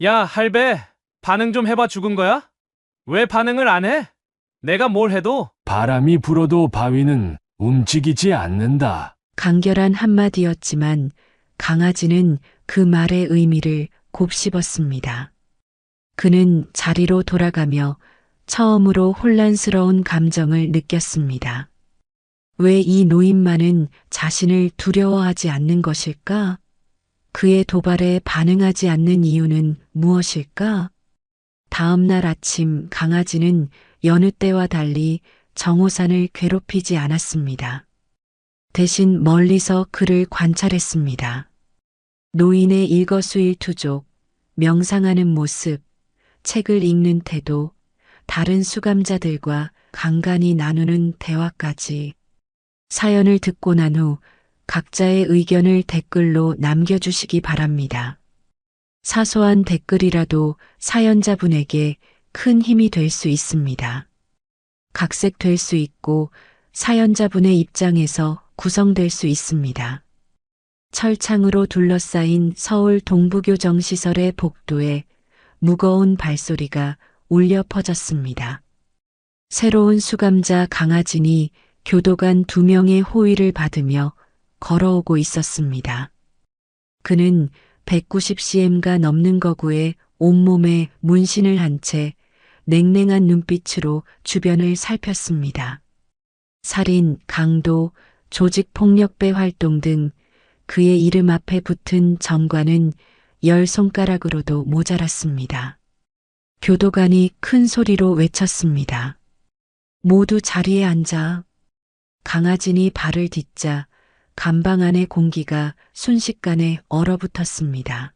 야, 할배, 반응 좀 해봐 죽은 거야? 왜 반응을 안 해? 내가 뭘 해도? 바람이 불어도 바위는 움직이지 않는다. 간결한 한마디였지만 강아지는 그 말의 의미를 곱씹었습니다. 그는 자리로 돌아가며 처음으로 혼란스러운 감정을 느꼈습니다. 왜 이 노인만은 자신을 두려워하지 않는 것일까? 그의 도발에 반응하지 않는 이유는 무엇일까? 다음 날 아침 강아지는 여느 때와 달리 정호산을 괴롭히지 않았습니다. 대신 멀리서 그를 관찰했습니다. 노인의 일거수일투족, 명상하는 모습, 책을 읽는 태도, 다른 수감자들과 간간히 나누는 대화까지. 사연을 듣고 난 후 각자의 의견을 댓글로 남겨주시기 바랍니다. 사소한 댓글이라도 사연자분에게 큰 힘이 될 수 있습니다. 각색될 수 있고 사연자분의 입장에서 구성될 수 있습니다. 철창으로 둘러싸인 서울 동부교정시설의 복도에 무거운 발소리가 울려 퍼졌습니다. 새로운 수감자 강아진이 교도관 2명의 호의를 받으며 걸어오고 있었습니다. 그는 190cm가 넘는 거구에 온몸에 문신을 한 채 냉랭한 눈빛으로 주변을 살폈습니다. 살인, 강도, 조직폭력배 활동 등 그의 이름 앞에 붙은 전과는 10손가락으로도 모자랐습니다. 교도관이 큰 소리로 외쳤습니다. 모두 자리에 앉아. 강아진이 발을 딛자 감방 안의 공기가 순식간에 얼어붙었습니다.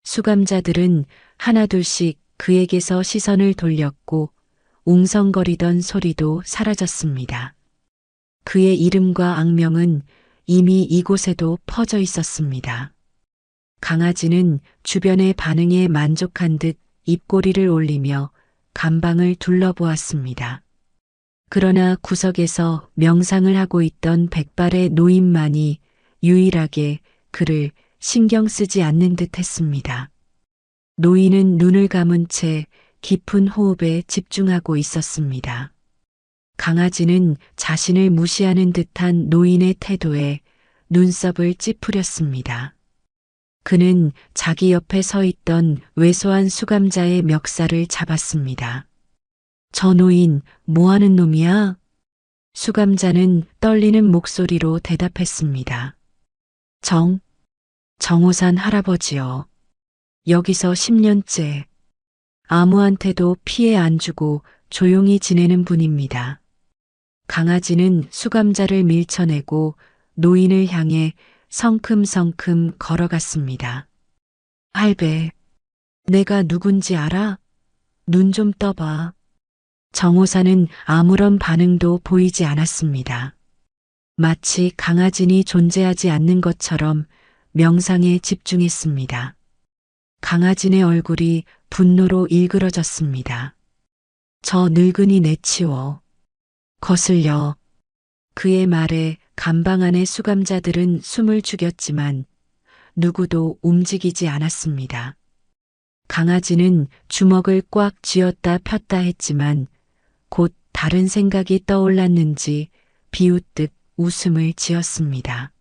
수감자들은 하나둘씩 그에게서 시선을 돌렸고 웅성거리던 소리도 사라졌습니다. 그의 이름과 악명은 이미 이곳에도 퍼져 있었습니다. 강아지는 주변의 반응에 만족한 듯 입꼬리를 올리며 감방을 둘러보았습니다. 그러나 구석에서 명상을 하고 있던 백발의 노인만이 유일하게 그를 신경 쓰지 않는 듯 했습니다. 노인은 눈을 감은 채 깊은 호흡에 집중하고 있었습니다. 강아지는 자신을 무시하는 듯한 노인의 태도에 눈썹을 찌푸렸습니다. 그는 자기 옆에 서 있던 왜소한 수감자의 멱살을 잡았습니다. 저 노인 뭐 하는 놈이야? 수감자는 떨리는 목소리로 대답했습니다. 정호산 할아버지요. 여기서 10년째 아무한테도 피해 안 주고 조용히 지내는 분입니다. 강아지는 수감자를 밀쳐내고 노인을 향해 성큼성큼 걸어갔습니다. 할배, 내가 누군지 알아? 눈 좀 떠봐. 정호사는 아무런 반응도 보이지 않았습니다. 마치 강아진이 존재하지 않는 것처럼 명상에 집중했습니다. 강아진의 얼굴이 분노로 일그러졌습니다. 저 늙은이 내치워. 거슬려. 그의 말에 감방 안의 수감자들은 숨을 죽였지만 누구도 움직이지 않았습니다. 강아지는 주먹을 꽉 쥐었다 폈다 했지만 곧 다른 생각이 떠올랐는지 비웃듯 웃음을 지었습니다.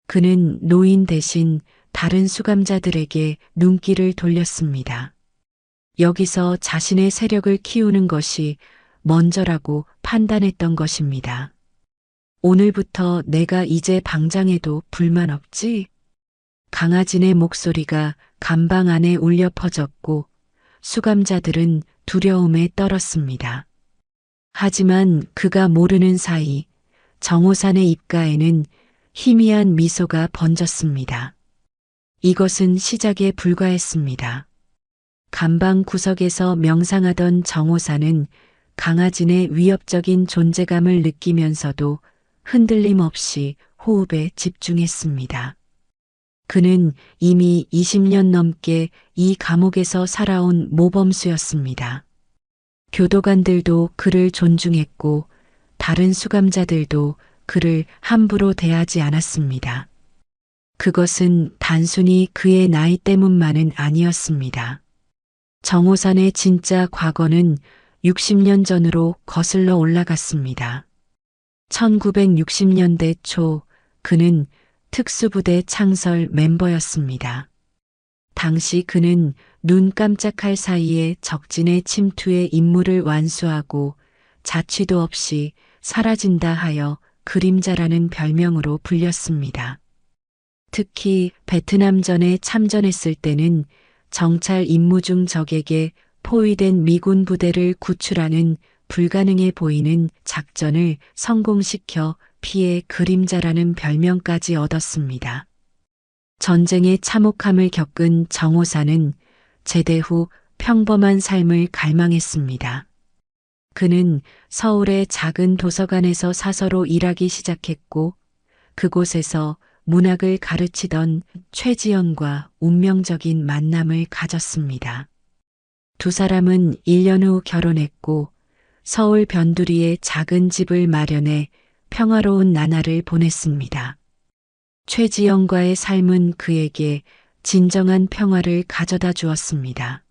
그는 노인 대신 다른 수감자들에게 눈길을 돌렸습니다. 여기서 자신의 세력을 키우는 것이 먼저라고 판단했던 것입니다. 오늘부터 내가 이제 방장해도 불만 없지? 강아진의 목소리가 감방 안에 울려 퍼졌고 수감자들은 두려움에 떨었습니다. 하지만 그가 모르는 사이 정호산의 입가에는 희미한 미소가 번졌습니다. 이것은 시작에 불과했습니다. 감방 구석에서 명상하던 정호산은 강아진의 위협적인 존재감을 느끼면서도 흔들림 없이 호흡에 집중했습니다. 그는 이미 20년 넘게 이 감옥에서 살아온 모범수였습니다. 교도관들도 그를 존중했고 다른 수감자들도 그를 함부로 대하지 않았습니다. 그것은 단순히 그의 나이 때문만은 아니었습니다. 정호산의 진짜 과거는 60년 전으로 거슬러 올라갔습니다. 1960년대 초 그는 특수부대 창설 멤버였습니다. 당시 그는 눈 깜짝할 사이에 적진의 침투에 임무를 완수하고 자취도 없이 사라진다 하여 그림자라는 별명으로 불렸습니다. 특히 베트남전에 참전했을 때는 정찰 임무 중 적에게 포위된 미군 부대를 구출하는 불가능해 보이는 작전을 성공시켜 피해 그림자라는 별명까지 얻었습니다. 전쟁의 참혹함을 겪은 정호사는 제대 후 평범한 삶을 갈망했습니다. 그는 서울의 작은 도서관에서 사서로 일하기 시작했고 그곳에서 문학을 가르치던 최지연과 운명적인 만남을 가졌습니다. 두 사람은 1년 후 결혼했고 서울 변두리에 작은 집을 마련해 평화로운 나날을 보냈습니다. 최지연과의 삶은 그에게 진정한 평화를 가져다 주었습니다.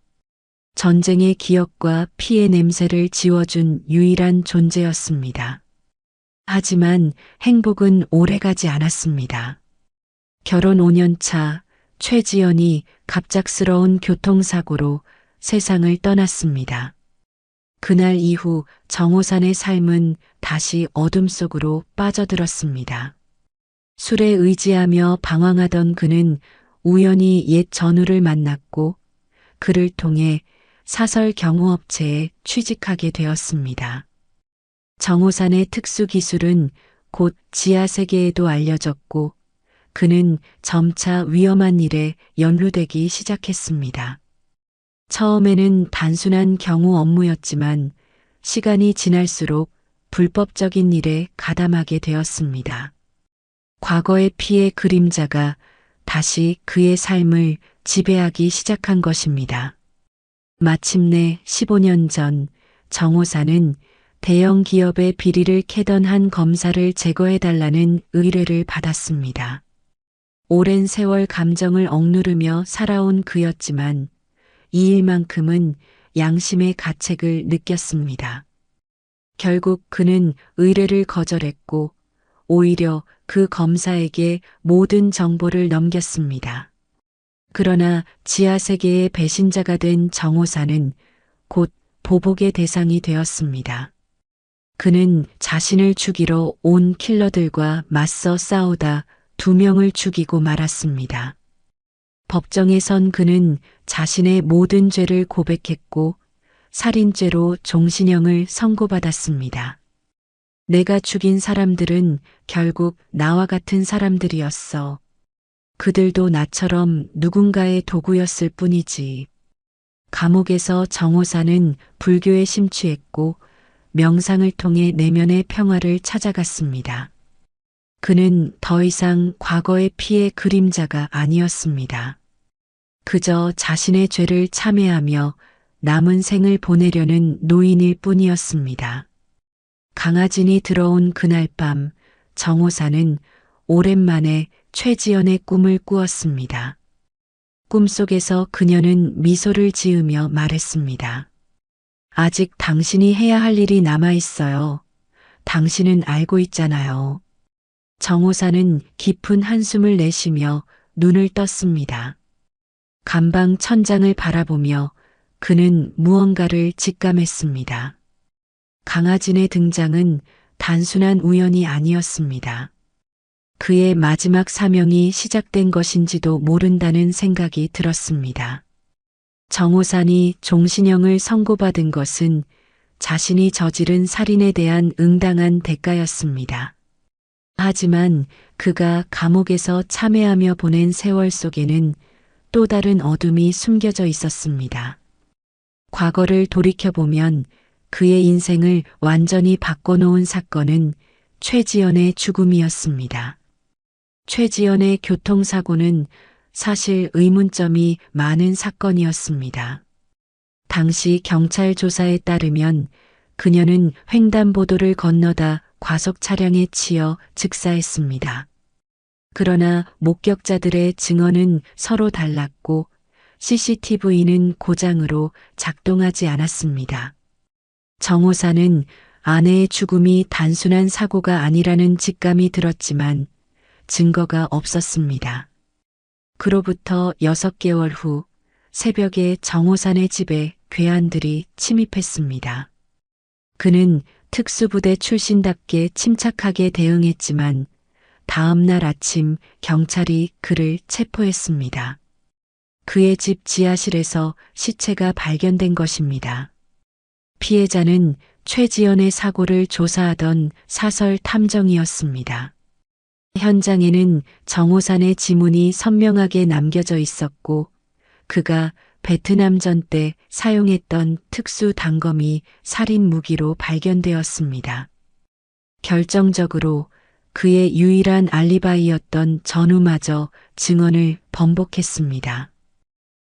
전쟁의 기억과 피해 냄새를 지워준 유일한 존재였습니다. 하지만 행복은 오래가지 않았습니다. 결혼 5년 차 최지연이 갑작스러운 교통사고로 세상을 떠났습니다. 그날 이후 정호산의 삶은 다시 어둠 속으로 빠져들었습니다. 술에 의지하며 방황하던 그는 우연히 옛 전우를 만났고 그를 통해 사설 경호업체에 취직하게 되었습니다. 정호산의 특수기술은 곧 지하세계에도 알려졌고 그는 점차 위험한 일에 연루되기 시작했습니다. 처음에는 단순한 경호 업무였지만 시간이 지날수록 불법적인 일에 가담하게 되었습니다. 과거의 피해 그림자가 다시 그의 삶을 지배하기 시작한 것입니다. 마침내 15년 전 정호사는 대형 기업의 비리를 캐던 한 검사를 제거해달라는 의뢰를 받았습니다. 오랜 세월 감정을 억누르며 살아온 그였지만 이 일만큼은 양심의 가책을 느꼈습니다. 결국 그는 의뢰를 거절했고 오히려 그 검사에게 모든 정보를 넘겼습니다. 그러나 지하세계의 배신자가 된 정호사는 곧 보복의 대상이 되었습니다. 그는 자신을 죽이러 온 킬러들과 맞서 싸우다 2명을 죽이고 말았습니다. 법정에 선 그는 자신의 모든 죄를 고백했고 살인죄로 종신형을 선고받았습니다. 내가 죽인 사람들은 결국 나와 같은 사람들이었어. 그들도 나처럼 누군가의 도구였을 뿐이지. 감옥에서 정호사는 불교에 심취했고 명상을 통해 내면의 평화를 찾아갔습니다. 그는 더 이상 과거의 피해 그림자가 아니었습니다. 그저 자신의 죄를 참회하며 남은 생을 보내려는 노인일 뿐이었습니다. 강아진이 들어온 그날 밤 정호사는 오랜만에 최지연의 꿈을 꾸었습니다. 꿈속에서 그녀는 미소를 지으며 말했습니다. 아직 당신이 해야 할 일이 남아 있어요. 당신은 알고 있잖아요. 정호사는 깊은 한숨을 내쉬며 눈을 떴습니다. 감방 천장을 바라보며 그는 무언가를 직감했습니다. 강아진의 등장은 단순한 우연이 아니었습니다. 그의 마지막 사명이 시작된 것인지도 모른다는 생각이 들었습니다. 정호산이 종신형을 선고받은 것은 자신이 저지른 살인에 대한 응당한 대가였습니다. 하지만 그가 감옥에서 참회하며 보낸 세월 속에는 또 다른 어둠이 숨겨져 있었습니다. 과거를 돌이켜보면 그의 인생을 완전히 바꿔놓은 사건은 최지연의 죽음이었습니다. 최지연의 교통사고는 사실 의문점이 많은 사건이었습니다. 당시 경찰 조사에 따르면 그녀는 횡단보도를 건너다 과속 차량에 치여 즉사했습니다. 그러나 목격자들의 증언은 서로 달랐고 CCTV는 고장으로 작동하지 않았습니다. 정호사는 아내의 죽음이 단순한 사고가 아니라는 직감이 들었지만 증거가 없었습니다. 그로부터 6개월 후 새벽에 정호산의 집에 괴한들이 침입했습니다. 그는 특수부대 출신답게 침착하게 대응했지만 다음 날 아침 경찰이 그를 체포했습니다. 그의 집 지하실에서 시체가 발견된 것입니다. 피해자는 최지연의 사고를 조사하던 사설 탐정이었습니다. 현장에는 정호산의 지문이 선명하게 남겨져 있었고 그가 베트남전 때 사용했던 특수 단검이 살인 무기로 발견되었습니다. 결정적으로 그의 유일한 알리바이였던 전우마저 증언을 번복했습니다.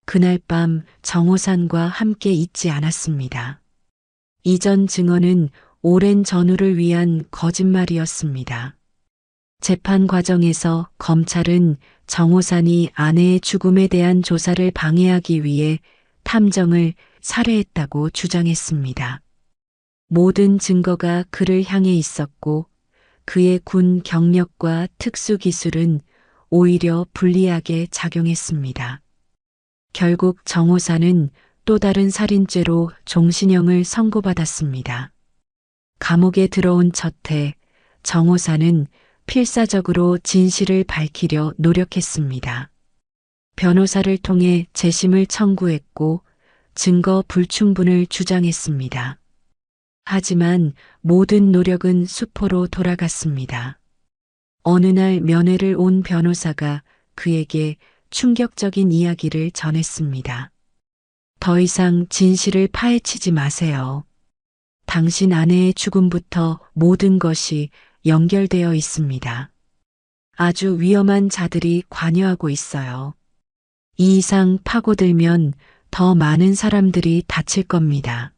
그날 밤 정호산과 함께 있지 않았습니다. 이전 증언은 오랜 전우를 위한 거짓말이었습니다. 재판 과정에서 검찰은 정호산이 아내의 죽음에 대한 조사를 방해하기 위해 탐정을 살해했다고 주장했습니다. 모든 증거가 그를 향해 있었고 그의 군 경력과 특수 기술은 오히려 불리하게 작용했습니다. 결국 정호산은 또 다른 살인죄로 종신형을 선고받았습니다. 감옥에 들어온 첫 해 정호산은 필사적으로 진실을 밝히려 노력했습니다. 변호사를 통해 재심을 청구했고 증거 불충분을 주장했습니다. 하지만 모든 노력은 수포로 돌아갔습니다. 어느 날 면회를 온 변호사가 그에게 충격적인 이야기를 전했습니다. 더 이상 진실을 파헤치지 마세요. 당신 아내의 죽음부터 모든 것이 연결되어 있습니다. 아주 위험한 자들이 관여하고 있어요. 이 이상 파고들면 더 많은 사람들이 다칠 겁니다.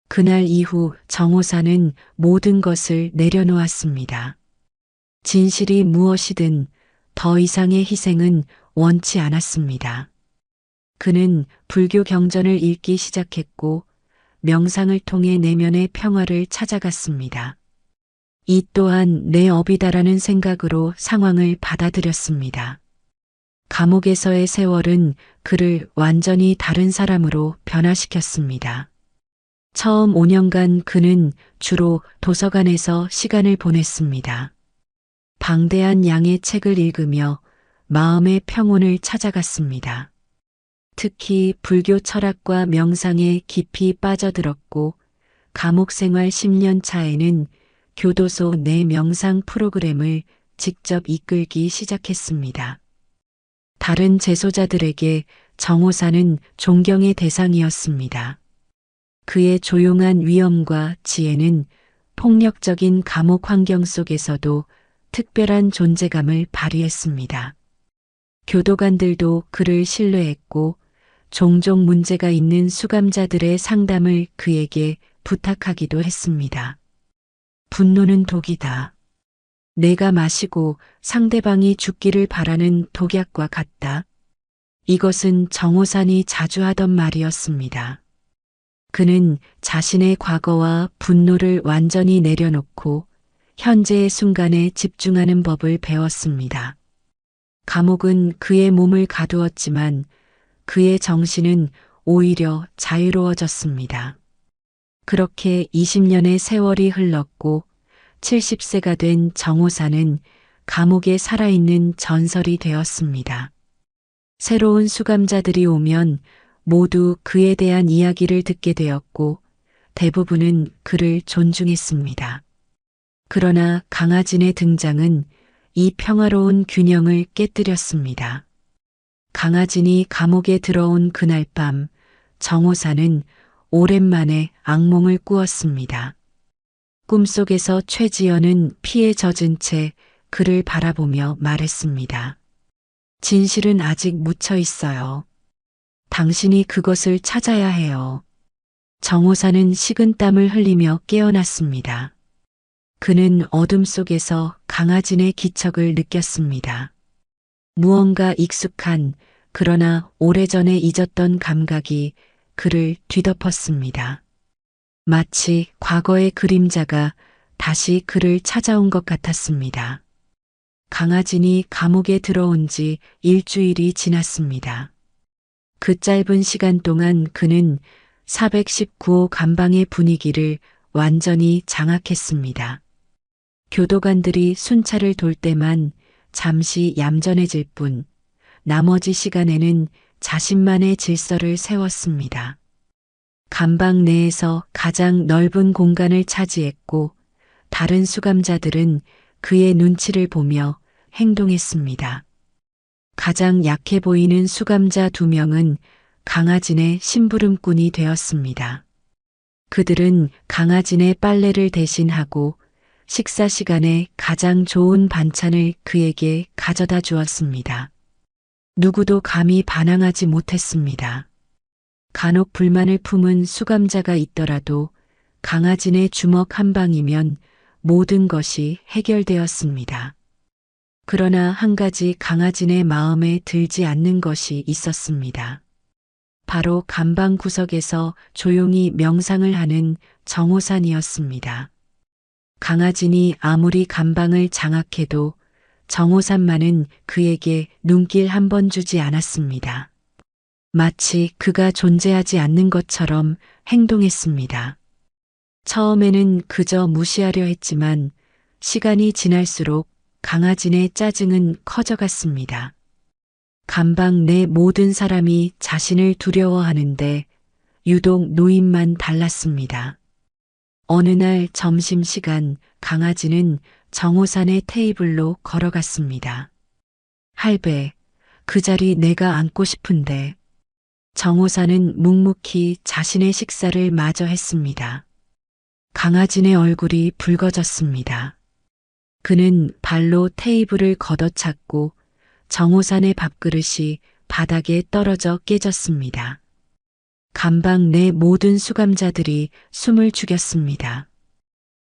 그날 이후 정호사는 모든 것을 내려놓았습니다. 진실이 무엇이든 더 이상의 희생은 원치 않았습니다. 그는 불교 경전을 읽기 시작했고 명상을 통해 내면의 평화를 찾아갔습니다. 이 또한 내 업이다라는 생각으로 상황을 받아들였습니다. 감옥에서의 세월은 그를 완전히 다른 사람으로 변화시켰습니다. 처음 5년간 그는 주로 도서관에서 시간을 보냈습니다. 방대한 양의 책을 읽으며 마음의 평온을 찾아갔습니다. 특히 불교 철학과 명상에 깊이 빠져들었고 감옥 생활 10년 차에는 교도소 내 명상 프로그램을 직접 이끌기 시작했습니다. 다른 재소자들에게 정호사는 존경의 대상이었습니다. 그의 조용한 위엄과 지혜는 폭력적인 감옥 환경 속에서도 특별한 존재감을 발휘했습니다. 교도관들도 그를 신뢰했고 종종 문제가 있는 수감자들의 상담을 그에게 부탁하기도 했습니다. 분노는 독이다. 내가 마시고 상대방이 죽기를 바라는 독약과 같다. 이것은 정호산이 자주 하던 말이었습니다. 그는 자신의 과거와 분노를 완전히 내려놓고 현재의 순간에 집중하는 법을 배웠습니다. 감옥은 그의 몸을 가두었지만 그의 정신은 오히려 자유로워졌습니다. 그렇게 20년의 세월이 흘렀고 70세가 된 정호사는 감옥에 살아있는 전설이 되었습니다. 새로운 수감자들이 오면 모두 그에 대한 이야기를 듣게 되었고 대부분은 그를 존중했습니다. 그러나 강하진의 등장은 이 평화로운 균형을 깨뜨렸습니다. 강하진이 감옥에 들어온 그날 밤 정호사는 오랜만에 악몽을 꾸었습니다. 꿈속에서 최지연은 피에 젖은 채 그를 바라보며 말했습니다. 진실은 아직 묻혀 있어요. 당신이 그것을 찾아야 해요. 정호사는 식은땀을 흘리며 깨어났습니다. 그는 어둠 속에서 강아진의 기척을 느꼈습니다. 무언가 익숙한 그러나 오래전에 잊었던 감각이 그를 뒤덮었습니다. 마치 과거의 그림자가 다시 그를 찾아온 것 같았습니다. 강아진이 감옥에 들어온 지 일주일이 지났습니다. 그 짧은 시간 동안 그는 419호 감방의 분위기를 완전히 장악했습니다. 교도관들이 순찰을 돌 때만 잠시 얌전해질 뿐 나머지 시간에는 자신만의 질서를 세웠습니다. 감방 내에서 가장 넓은 공간을 차지했고 다른 수감자들은 그의 눈치를 보며 행동했습니다. 가장 약해 보이는 수감자 2명은 강아진의 심부름꾼이 되었습니다. 그들은 강아진의 빨래를 대신하고 식사 시간에 가장 좋은 반찬을 그에게 가져다 주었습니다. 누구도 감히 반항하지 못했습니다. 간혹 불만을 품은 수감자가 있더라도 강아진의 주먹 한 방이면 모든 것이 해결되었습니다. 그러나 한 가지 강아진의 마음에 들지 않는 것이 있었습니다. 바로 감방 구석에서 조용히 명상을 하는 정호산이었습니다. 강아진이 아무리 감방을 장악해도 정호산만은 그에게 눈길 한 번 주지 않았습니다. 마치 그가 존재하지 않는 것처럼 행동했습니다. 처음에는 그저 무시하려 했지만 시간이 지날수록 강아진의 짜증은 커져갔습니다. 감방 내 모든 사람이 자신을 두려워하는데 유독 노인만 달랐습니다. 어느 날 점심시간 강아지는 정호산의 테이블로 걸어갔습니다. 할배, 그 자리 내가 앉고 싶은데. 정호산은 묵묵히 자신의 식사를 마저 했습니다. 강아진의 얼굴이 붉어졌습니다. 그는 발로 테이블을 걷어찼고 정호산의 밥그릇이 바닥에 떨어져 깨졌습니다. 감방 내 모든 수감자들이 숨을 죽였습니다.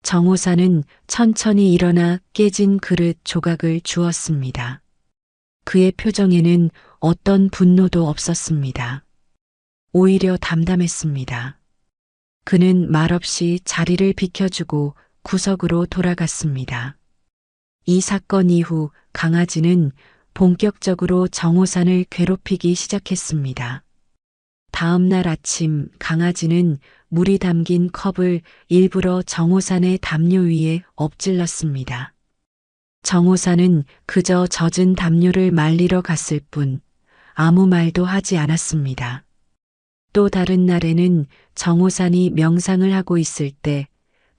정호산은 천천히 일어나 깨진 그릇 조각을 주었습니다. 그의 표정에는 어떤 분노도 없었습니다. 오히려 담담했습니다. 그는 말없이 자리를 비켜주고 구석으로 돌아갔습니다. 이 사건 이후 강아지는 본격적으로 정호산을 괴롭히기 시작했습니다. 다음 날 아침 강아지는 물이 담긴 컵을 일부러 정호산의 담요 위에 엎질렀습니다. 정호산은 그저 젖은 담요를 말리러 갔을 뿐 아무 말도 하지 않았습니다. 또 다른 날에는 정호산이 명상을 하고 있을 때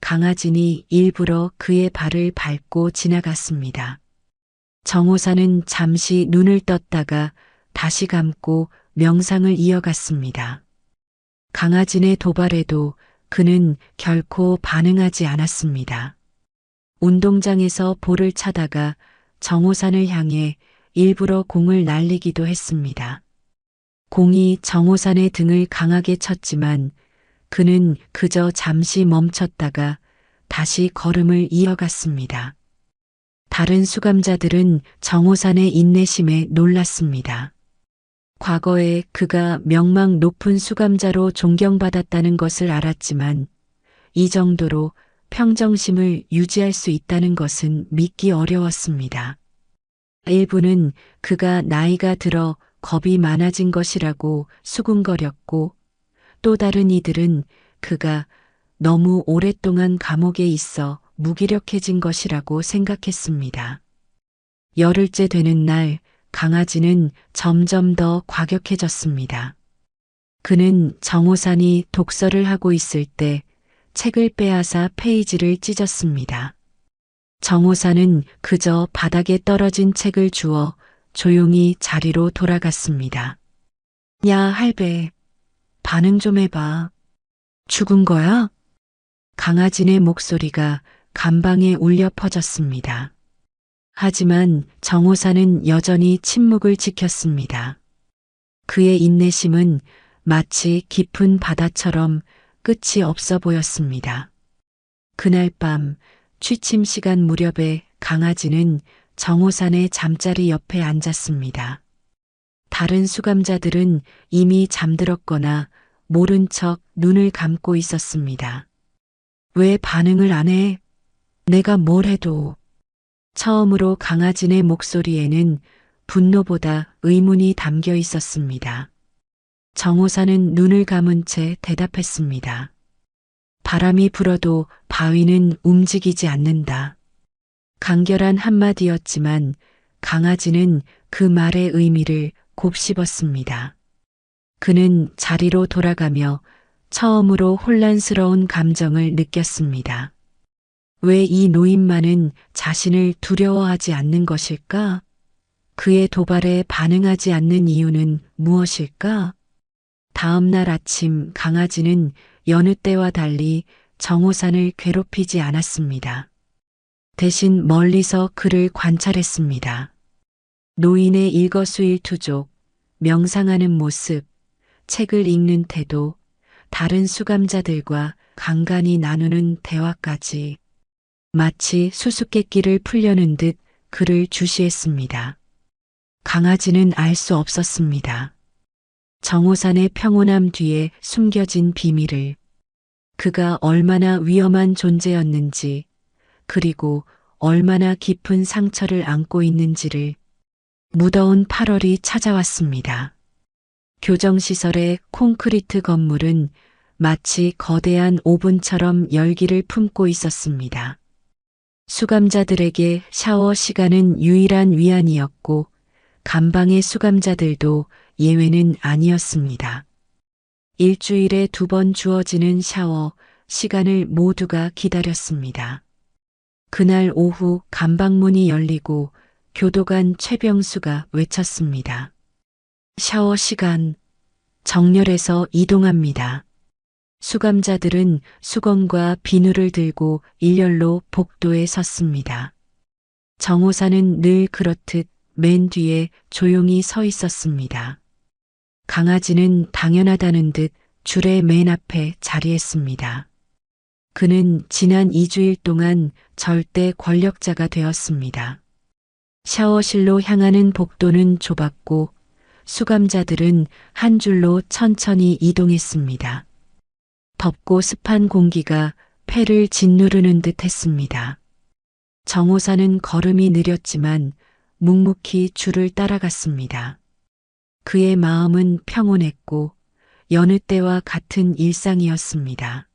강아진이 일부러 그의 발을 밟고 지나갔습니다. 정호산은 잠시 눈을 떴다가 다시 감고 명상을 이어갔습니다. 강아진의 도발에도 그는 결코 반응하지 않았습니다. 운동장에서 볼을 차다가 정호산을 향해 일부러 공을 날리기도 했습니다. 공이 정호산의 등을 강하게 쳤지만 그는 그저 잠시 멈췄다가 다시 걸음을 이어갔습니다. 다른 수감자들은 정호산의 인내심에 놀랐습니다. 과거에 그가 명망 높은 수감자로 존경받았다는 것을 알았지만 이 정도로 평정심을 유지할 수 있다는 것은 믿기 어려웠습니다. 일부는 그가 나이가 들어 겁이 많아진 것이라고 수군거렸고 또 다른 이들은 그가 너무 오랫동안 감옥에 있어 무기력해진 것이라고 생각했습니다. 열흘째 되는 날 강아지는 점점 더 과격해졌습니다. 그는 정호산이 독서를 하고 있을 때 책을 빼앗아 페이지를 찢었습니다. 정호산은 그저 바닥에 떨어진 책을 주워 조용히 자리로 돌아갔습니다. 야, 할배. 반응 좀 해봐. 죽은 거야? 강아진의 목소리가 감방에 울려 퍼졌습니다. 하지만 정호산은 여전히 침묵을 지켰습니다. 그의 인내심은 마치 깊은 바다처럼 끝이 없어 보였습니다. 그날 밤 취침 시간 무렵에 강아지는 정호산의 잠자리 옆에 앉았습니다. 다른 수감자들은 이미 잠들었거나 모른 척 눈을 감고 있었습니다. 왜 반응을 안 해? 내가 뭘 해도. 처음으로 강아지네 목소리에는 분노보다 의문이 담겨 있었습니다. 정호사는 눈을 감은 채 대답했습니다. 바람이 불어도 바위는 움직이지 않는다. 간결한 한마디였지만 강아지는 그 말의 의미를 곱씹었습니다. 그는 자리로 돌아가며 처음으로 혼란스러운 감정을 느꼈습니다. 왜 이 노인만은 자신을 두려워하지 않는 것일까? 그의 도발에 반응하지 않는 이유는 무엇일까? 다음 날 아침 강아지는 여느 때와 달리 정호산을 괴롭히지 않았습니다. 대신 멀리서 그를 관찰했습니다. 노인의 일거수일투족, 명상하는 모습, 책을 읽는 태도, 다른 수감자들과 간간히 나누는 대화까지 마치 수수께끼를 풀려는 듯 그를 주시했습니다. 강아지는 알 수 없었습니다. 정호산의 평온함 뒤에 숨겨진 비밀을, 그가 얼마나 위험한 존재였는지, 그리고 얼마나 깊은 상처를 안고 있는지를. 무더운 8월이 찾아왔습니다. 교정시설의 콘크리트 건물은 마치 거대한 오븐처럼 열기를 품고 있었습니다. 수감자들에게 샤워 시간은 유일한 위안이었고 감방의 수감자들도 예외는 아니었습니다. 일주일에 2번 주어지는 샤워 시간을 모두가 기다렸습니다. 그날 오후 감방문이 열리고 교도관 최병수가 외쳤습니다. 샤워 시간, 정렬해서 이동합니다. 수감자들은 수건과 비누를 들고 일렬로 복도에 섰습니다. 정호사는 늘 그렇듯 맨 뒤에 조용히 서 있었습니다. 강아지는 당연하다는 듯 줄의 맨 앞에 자리했습니다. 그는 지난 2주일 동안 절대 권력자가 되었습니다. 샤워실로 향하는 복도는 좁았고 수감자들은 한 줄로 천천히 이동했습니다. 덥고 습한 공기가 폐를 짓누르는 듯 했습니다. 정호사는 걸음이 느렸지만 묵묵히 줄을 따라갔습니다. 그의 마음은 평온했고 여느 때와 같은 일상이었습니다.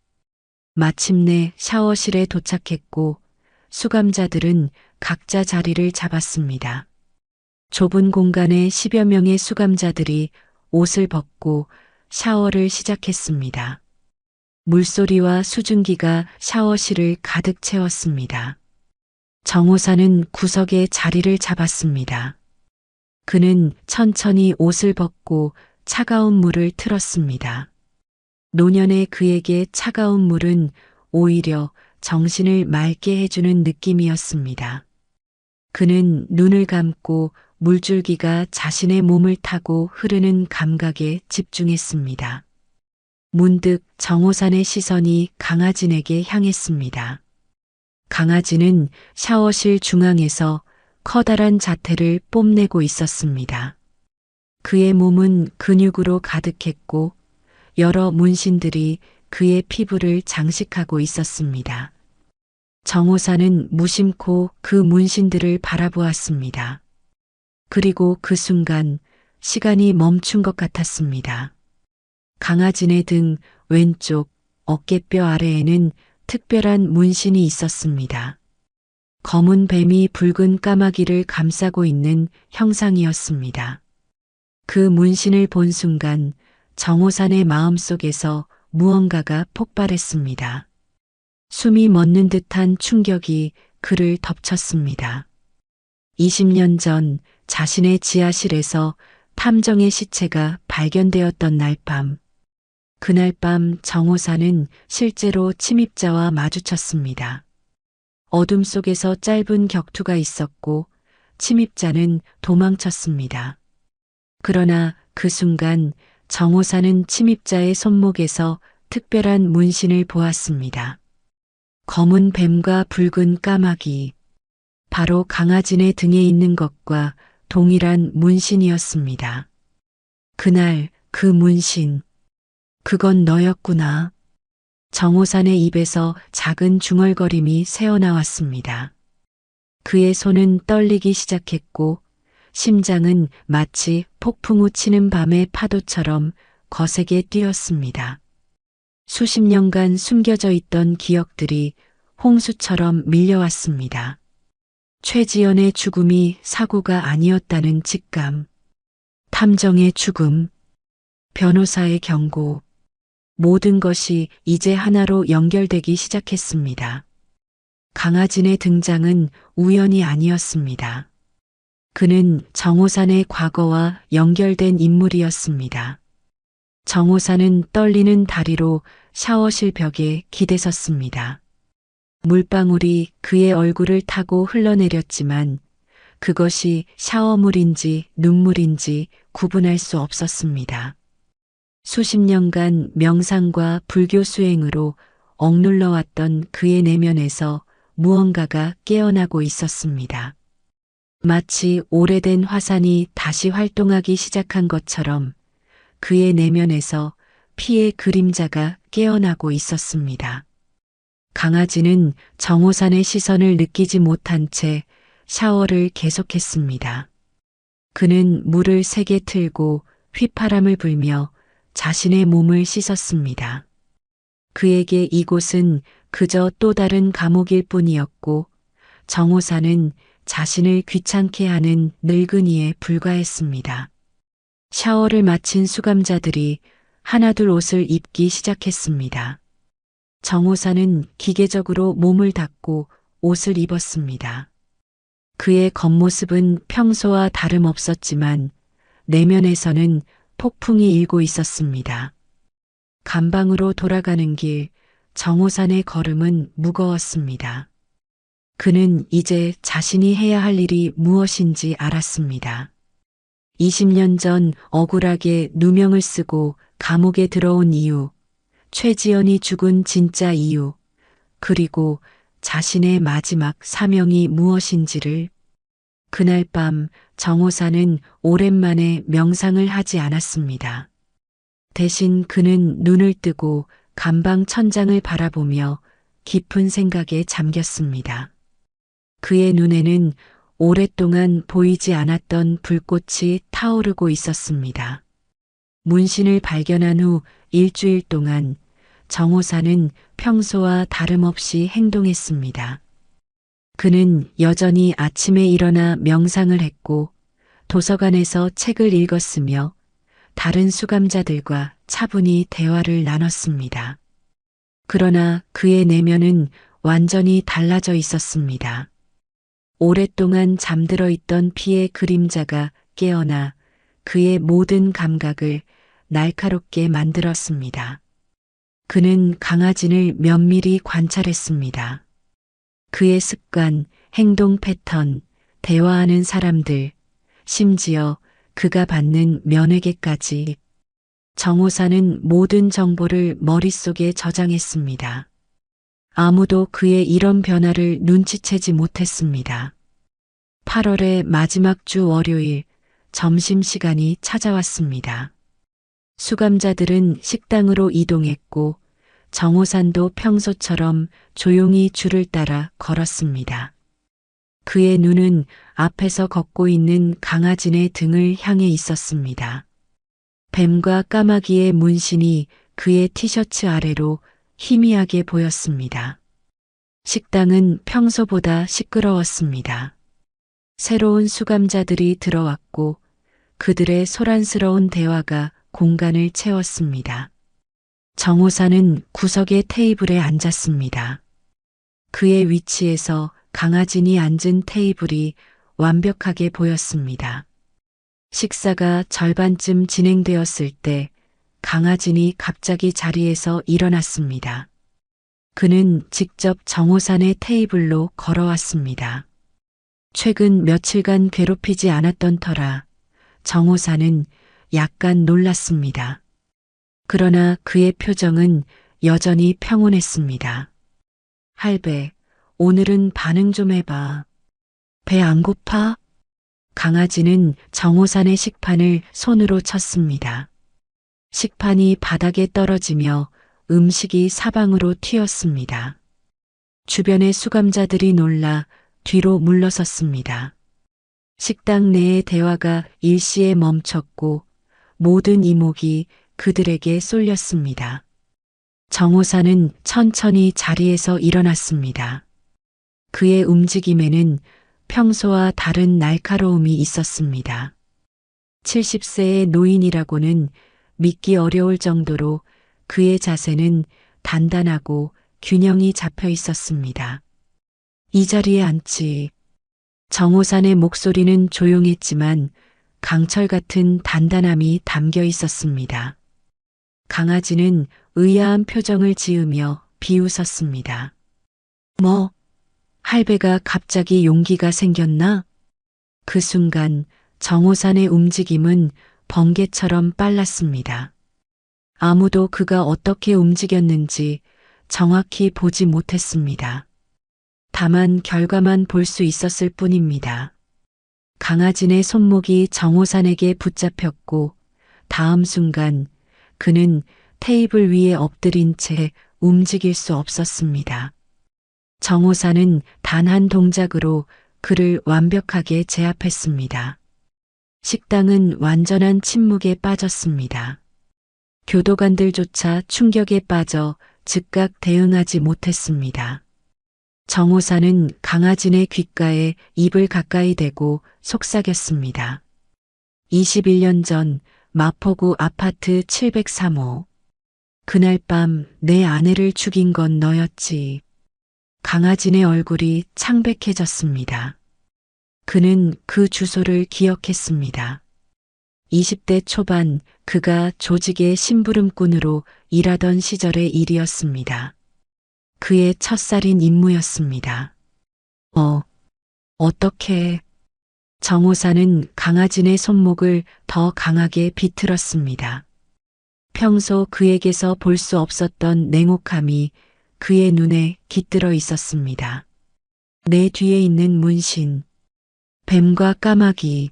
마침내 샤워실에 도착했고 수감자들은 각자 자리를 잡았습니다. 좁은 공간에 10여 명의 수감자들이 옷을 벗고 샤워를 시작했습니다. 물소리와 수증기가 샤워실을 가득 채웠습니다. 정호사는 구석에 자리를 잡았습니다. 그는 천천히 옷을 벗고 차가운 물을 틀었습니다. 노년의 그에게 차가운 물은 오히려 정신을 맑게 해주는 느낌이었습니다. 그는 눈을 감고 물줄기가 자신의 몸을 타고 흐르는 감각에 집중했습니다. 문득 정호산의 시선이 강아지에게 향했습니다. 강아지는 샤워실 중앙에서 커다란 자태를 뽐내고 있었습니다. 그의 몸은 근육으로 가득했고 여러 문신들이 그의 피부를 장식하고 있었습니다. 정호사는 무심코 그 문신들을 바라보았습니다. 그리고 그 순간 시간이 멈춘 것 같았습니다. 강아지네 등 왼쪽 어깨뼈 아래에는 특별한 문신이 있었습니다. 검은 뱀이 붉은 까마귀를 감싸고 있는 형상이었습니다. 그 문신을 본 순간 정호산의 마음속에서 무언가가 폭발했습니다. 숨이 멎는 듯한 충격이 그를 덮쳤습니다. 20년 전 자신의 지하실에서 탐정의 시체가 발견되었던 날 밤, 그날 밤 정호사는 실제로 침입자와 마주쳤습니다. 어둠 속에서 짧은 격투가 있었고 침입자는 도망쳤습니다. 그러나 그 순간 정호사는 침입자의 손목에서 특별한 문신을 보았습니다. 검은 뱀과 붉은 까마귀. 바로 강아진의 등에 있는 것과 동일한 문신이었습니다. 그날 그 문신. 그건 너였구나. 정호산의 입에서 작은 중얼거림이 새어나왔습니다. 그의 손은 떨리기 시작했고 심장은 마치 폭풍 우 치는 밤의 파도처럼 거세게 뛰었습니다. 수십 년간 숨겨져 있던 기억들이 홍수처럼 밀려왔습니다. 최지연의 죽음이 사고가 아니었다는 직감, 탐정의 죽음, 변호사의 경고, 모든 것이 이제 하나로 연결되기 시작했습니다. 강아진의 등장은 우연이 아니었습니다. 그는 정호산의 과거와 연결된 인물이었습니다. 정호산은 떨리는 다리로 샤워실 벽에 기대섰습니다. 물방울이 그의 얼굴을 타고 흘러내렸지만 그것이 샤워물인지 눈물인지 구분할 수 없었습니다. 수십 년간 명상과 불교 수행으로 억눌러왔던 그의 내면에서 무언가가 깨어나고 있었습니다. 마치 오래된 화산이 다시 활동하기 시작한 것처럼 그의 내면에서 피의 그림자가 깨어나고 있었습니다. 강아지는 정호산의 시선을 느끼지 못한 채 샤워를 계속했습니다. 그는 물을 세게 틀고 휘파람을 불며 자신의 몸을 씻었습니다. 그에게 이곳은 그저 또 다른 감옥일 뿐이었고 정호산은 자신을 귀찮게 하는 늙은이에 불과했습니다. 샤워를 마친 수감자들이 하나둘 옷을 입기 시작했습니다. 정호산은 기계적으로 몸을 닦고 옷을 입었습니다. 그의 겉모습은 평소와 다름없었지만 내면에서는 폭풍이 일고 있었습니다. 감방으로 돌아가는 길, 정호산의 걸음은 무거웠습니다. 그는 이제 자신이 해야 할 일이 무엇인지 알았습니다. 20년 전 억울하게 누명을 쓰고 감옥에 들어온 이유, 최지연이 죽은 진짜 이유, 그리고 자신의 마지막 사명이 무엇인지를. 그날 밤 정호산은 오랜만에 명상을 하지 않았습니다. 대신 그는 눈을 뜨고 감방 천장을 바라보며 깊은 생각에 잠겼습니다. 그의 눈에는 오랫동안 보이지 않았던 불꽃이 타오르고 있었습니다. 문신을 발견한 후 일주일 동안 정호산은 평소와 다름없이 행동했습니다. 그는 여전히 아침에 일어나 명상을 했고 도서관에서 책을 읽었으며 다른 수감자들과 차분히 대화를 나눴습니다. 그러나 그의 내면은 완전히 달라져 있었습니다. 오랫동안 잠들어 있던 피의 그림자가 깨어나 그의 모든 감각을 날카롭게 만들었습니다. 그는 강아진을 면밀히 관찰했습니다. 그의 습관, 행동 패턴, 대화하는 사람들, 심지어 그가 받는 면회계까지. 정호산은 모든 정보를 머릿속에 저장했습니다. 아무도 그의 이런 변화를 눈치채지 못했습니다. 8월의 마지막 주 월요일, 점심시간이 찾아왔습니다. 수감자들은 식당으로 이동했고 정호산도 평소처럼 조용히 줄을 따라 걸었습니다. 그의 눈은 앞에서 걷고 있는 강아진의 등을 향해 있었습니다. 뱀과 까마귀의 문신이 그의 티셔츠 아래로 희미하게 보였습니다. 식당은 평소보다 시끄러웠습니다. 새로운 수감자들이 들어왔고 그들의 소란스러운 대화가 공간을 채웠습니다. 정호산은 구석의 테이블에 앉았습니다. 그의 위치에서 강아진이 앉은 테이블이 완벽하게 보였습니다. 식사가 절반쯤 진행되었을 때 강아진이 갑자기 자리에서 일어났습니다. 그는 직접 정호산의 테이블로 걸어왔습니다. 최근 며칠간 괴롭히지 않았던 터라 정호산은 약간 놀랐습니다. 그러나 그의 표정은 여전히 평온했습니다. 할배, 오늘은 반응 좀 해봐. 배 안 고파? 강아지는 정호산의 식판을 손으로 쳤습니다. 식판이 바닥에 떨어지며 음식이 사방으로 튀었습니다. 주변의 수감자들이 놀라 뒤로 물러섰습니다. 식당 내의 대화가 일시에 멈췄고 모든 이목이 그들에게 쏠렸습니다. 정호사는 천천히 자리에서 일어났습니다. 그의 움직임에는 평소와 다른 날카로움이 있었습니다. 70세의 노인이라고는 믿기 어려울 정도로 그의 자세는 단단하고 균형이 잡혀 있었습니다. 이 자리에 앉지. 정호산의 목소리는 조용했지만 강철 같은 단단함이 담겨 있었습니다. 강아지는 의아한 표정을 지으며 비웃었습니다. 뭐, 할배가 갑자기 용기가 생겼나? 그 순간 정호산의 움직임은 번개처럼 빨랐습니다. 아무도 그가 어떻게 움직였는지 정확히 보지 못했습니다. 다만 결과만 볼 수 있었을 뿐입니다. 강아지의 손목이 정호산에게 붙잡혔고 다음 순간 그는 테이블 위에 엎드린 채 움직일 수 없었습니다. 정호산은 단 한 동작으로 그를 완벽하게 제압했습니다. 식당은 완전한 침묵에 빠졌습니다. 교도관들조차 충격에 빠져 즉각 대응하지 못했습니다. 정호사는 강아지의 귓가에 입을 가까이 대고 속삭였습니다. 21년 전 마포구 아파트 703호. 그날 밤 내 아내를 죽인 건 너였지. 강아지의 얼굴이 창백해졌습니다. 그는 그 주소를 기억했습니다. 20대 초반 그가 조직의 심부름꾼으로 일하던 시절의 일이었습니다. 그의 첫살인 임무였습니다. 어떻게? 정호사는 강아지의 손목을 더 강하게 비틀었습니다. 평소 그에게서 볼 수 없었던 냉혹함이 그의 눈에 깃들어 있었습니다. 내 뒤에 있는 문신, 뱀과 까마귀,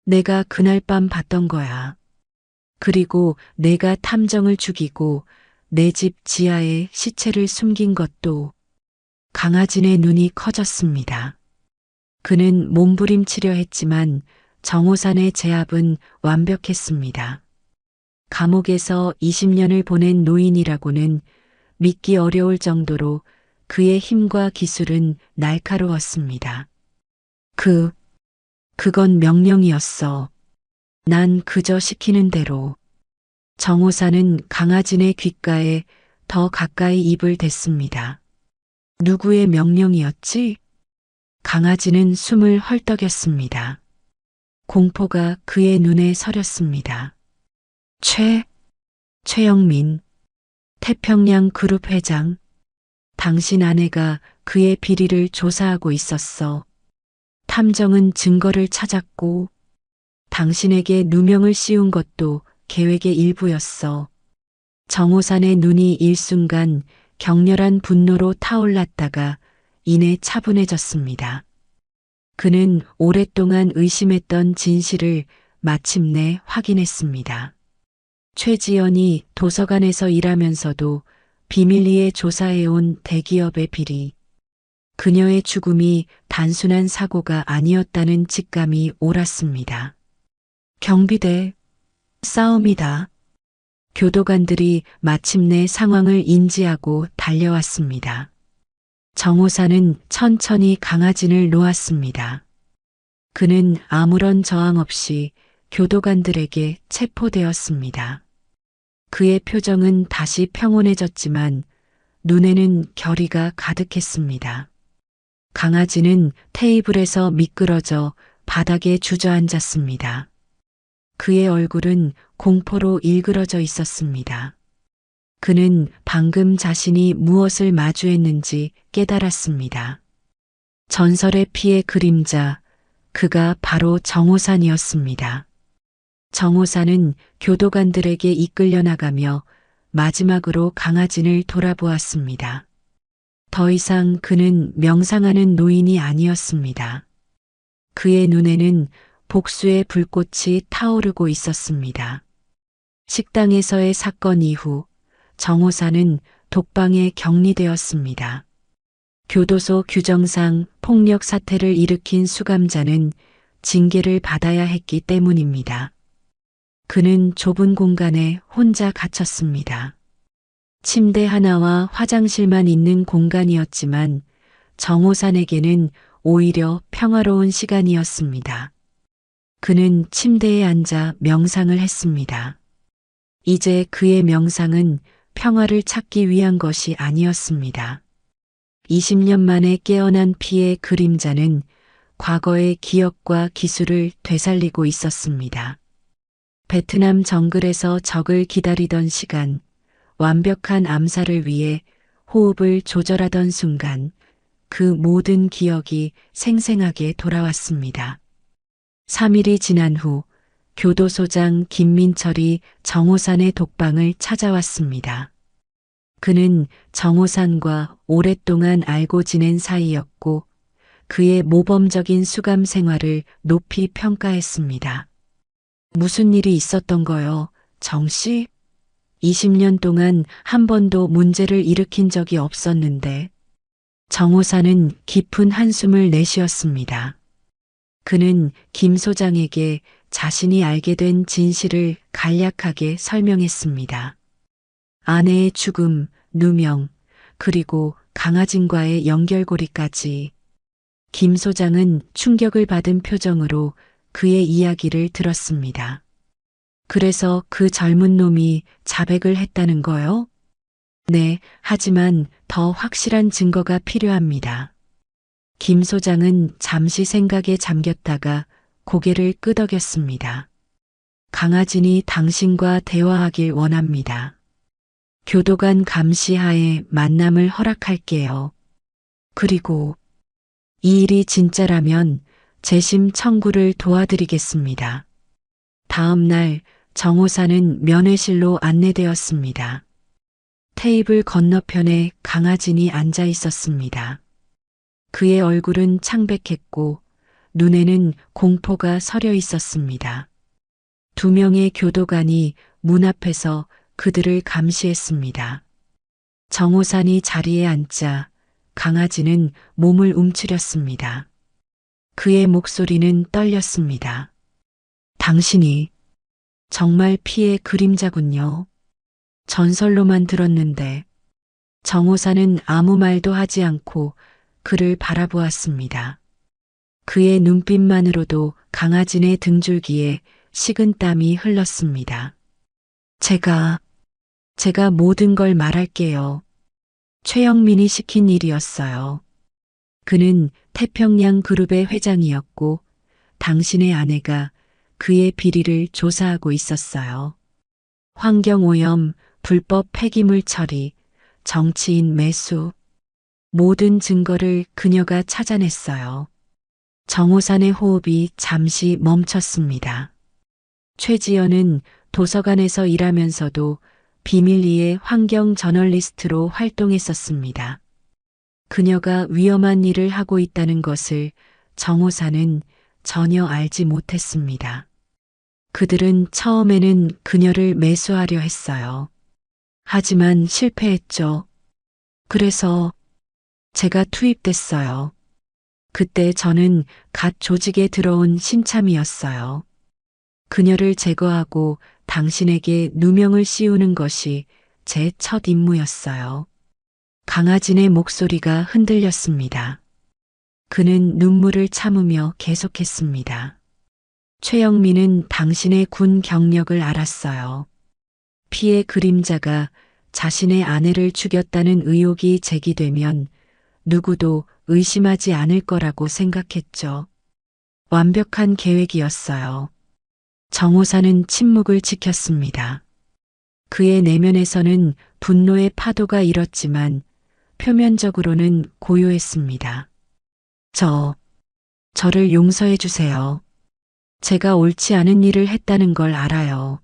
내가 그날 밤 봤던 거야. 그리고 내가 탐정을 죽이고 내 집 지하에 시체를 숨긴 것도. 강아지의 눈이 커졌습니다. 그는 몸부림치려 했지만 정호산의 제압은 완벽했습니다. 감옥에서 20년을 보낸 노인이라고는 믿기 어려울 정도로 그의 힘과 기술은 날카로웠습니다. 그건 명령이었어. 난 그저 시키는 대로. 정호사는 강아지의 귓가에 더 가까이 입을 댔습니다. 누구의 명령이었지? 강아지는 숨을 헐떡였습니다. 공포가 그의 눈에 서렸습니다. 최영민, 태평양 그룹 회장. 당신 아내가 그의 비리를 조사하고 있었어. 탐정은 증거를 찾았고 당신에게 누명을 씌운 것도 계획의 일부였어. 정호산의 눈이 일순간 격렬한 분노로 타올랐다가 이내 차분해졌습니다. 그는 오랫동안 의심했던 진실을 마침내 확인했습니다. 최지연이 도서관에서 일하면서도 비밀리에 조사해온 대기업의 비리. 그녀의 죽음이 단순한 사고가 아니었다는 직감이 옳았습니다. 경비대, 싸움이다. 교도관들이 마침내 상황을 인지하고 달려왔습니다. 정호사는 천천히 강아지를 놓았습니다. 그는 아무런 저항 없이 교도관들에게 체포되었습니다. 그의 표정은 다시 평온해졌지만 눈에는 결의가 가득했습니다. 강아지는 테이블에서 미끄러져 바닥에 주저앉았습니다. 그의 얼굴은 공포로 일그러져 있었습니다. 그는 방금 자신이 무엇을 마주했는지 깨달았습니다. 전설의 피의 그림자, 그가 바로 정호산이었습니다. 정호산은 교도관들에게 이끌려 나가며 마지막으로 강아지를 돌아보았습니다. 더 이상 그는 명상하는 노인이 아니었습니다. 그의 눈에는 복수의 불꽃이 타오르고 있었습니다. 식당에서의 사건 이후 정호사는 독방에 격리되었습니다. 교도소 규정상 폭력 사태를 일으킨 수감자는 징계를 받아야 했기 때문입니다. 그는 좁은 공간에 혼자 갇혔습니다. 침대 하나와 화장실만 있는 공간이었지만 정호산에게는 오히려 평화로운 시간이었습니다. 그는 침대에 앉아 명상을 했습니다. 이제 그의 명상은 평화를 찾기 위한 것이 아니었습니다. 20년 만에 깨어난 피의 그림자는 과거의 기억과 기술을 되살리고 있었습니다. 베트남 정글에서 적을 기다리던 시간, 완벽한 암살을 위해 호흡을 조절하던 순간, 그 모든 기억이 생생하게 돌아왔습니다. 3일이 지난 후 교도소장 김민철이 정호산의 독방을 찾아왔습니다. 그는 정호산과 오랫동안 알고 지낸 사이였고 그의 모범적인 수감 생활을 높이 평가했습니다. 무슨 일이 있었던 거요, 정씨? 20년 동안 한 번도 문제를 일으킨 적이 없었는데. 정호사는 깊은 한숨을 내쉬었습니다. 그는 김 소장에게 자신이 알게 된 진실을 간략하게 설명했습니다. 아내의 죽음, 누명, 그리고 강아진과의 연결고리까지. 김 소장은 충격을 받은 표정으로 그의 이야기를 들었습니다. 그래서 그 젊은 놈이 자백을 했다는 거요? 네, 하지만 더 확실한 증거가 필요합니다. 김 소장은 잠시 생각에 잠겼다가 고개를 끄덕였습니다. 강아진이 당신과 대화하길 원합니다. 교도관 감시하에 만남을 허락할게요. 그리고 이 일이 진짜라면 재심 청구를 도와드리겠습니다. 다음 날 정호사는 면회실로 안내되었습니다. 테이블 건너편에 강아진이 앉아 있었습니다. 그의 얼굴은 창백했고 눈에는 공포가 서려 있었습니다. 2명의 교도관이 문 앞에서 그들을 감시했습니다. 정호산이 자리에 앉자 강아지는 몸을 움츠렸습니다. 그의 목소리는 떨렸습니다. 당신이 정말 피의 그림자군요. 전설로만 들었는데. 정호사는 아무 말도 하지 않고 그를 바라보았습니다. 그의 눈빛만으로도 강아진의 등줄기에 식은땀이 흘렀습니다. 제가 모든 걸 말할게요. 최영민이 시킨 일이었어요. 그는 태평양 그룹의 회장이었고 당신의 아내가 그의 비리를 조사하고 있었어요. 환경오염, 불법 폐기물 처리, 정치인 매수, 모든 증거를 그녀가 찾아냈어요. 정호산의 호흡이 잠시 멈췄습니다. 최지연은 도서관에서 일하면서도 비밀리에 환경 저널리스트로 활동했었습니다. 그녀가 위험한 일을 하고 있다는 것을 정호사는 전혀 알지 못했습니다. 그들은 처음에는 그녀를 매수하려 했어요. 하지만 실패했죠. 그래서 제가 투입됐어요. 그때 저는 갓 조직에 들어온 신참이었어요. 그녀를 제거하고 당신에게 누명을 씌우는 것이 제 첫 임무였어요. 강아진의 목소리가 흔들렸습니다. 그는 눈물을 참으며 계속했습니다. 최영민은 당신의 군 경력을 알았어요. 피의 그림자가 자신의 아내를 죽였다는 의혹이 제기되면 누구도 의심하지 않을 거라고 생각했죠. 완벽한 계획이었어요. 정호사는 침묵을 지켰습니다. 그의 내면에서는 분노의 파도가 일었지만 표면적으로는 고요했습니다. 저를 용서해 주세요. 제가 옳지 않은 일을 했다는 걸 알아요.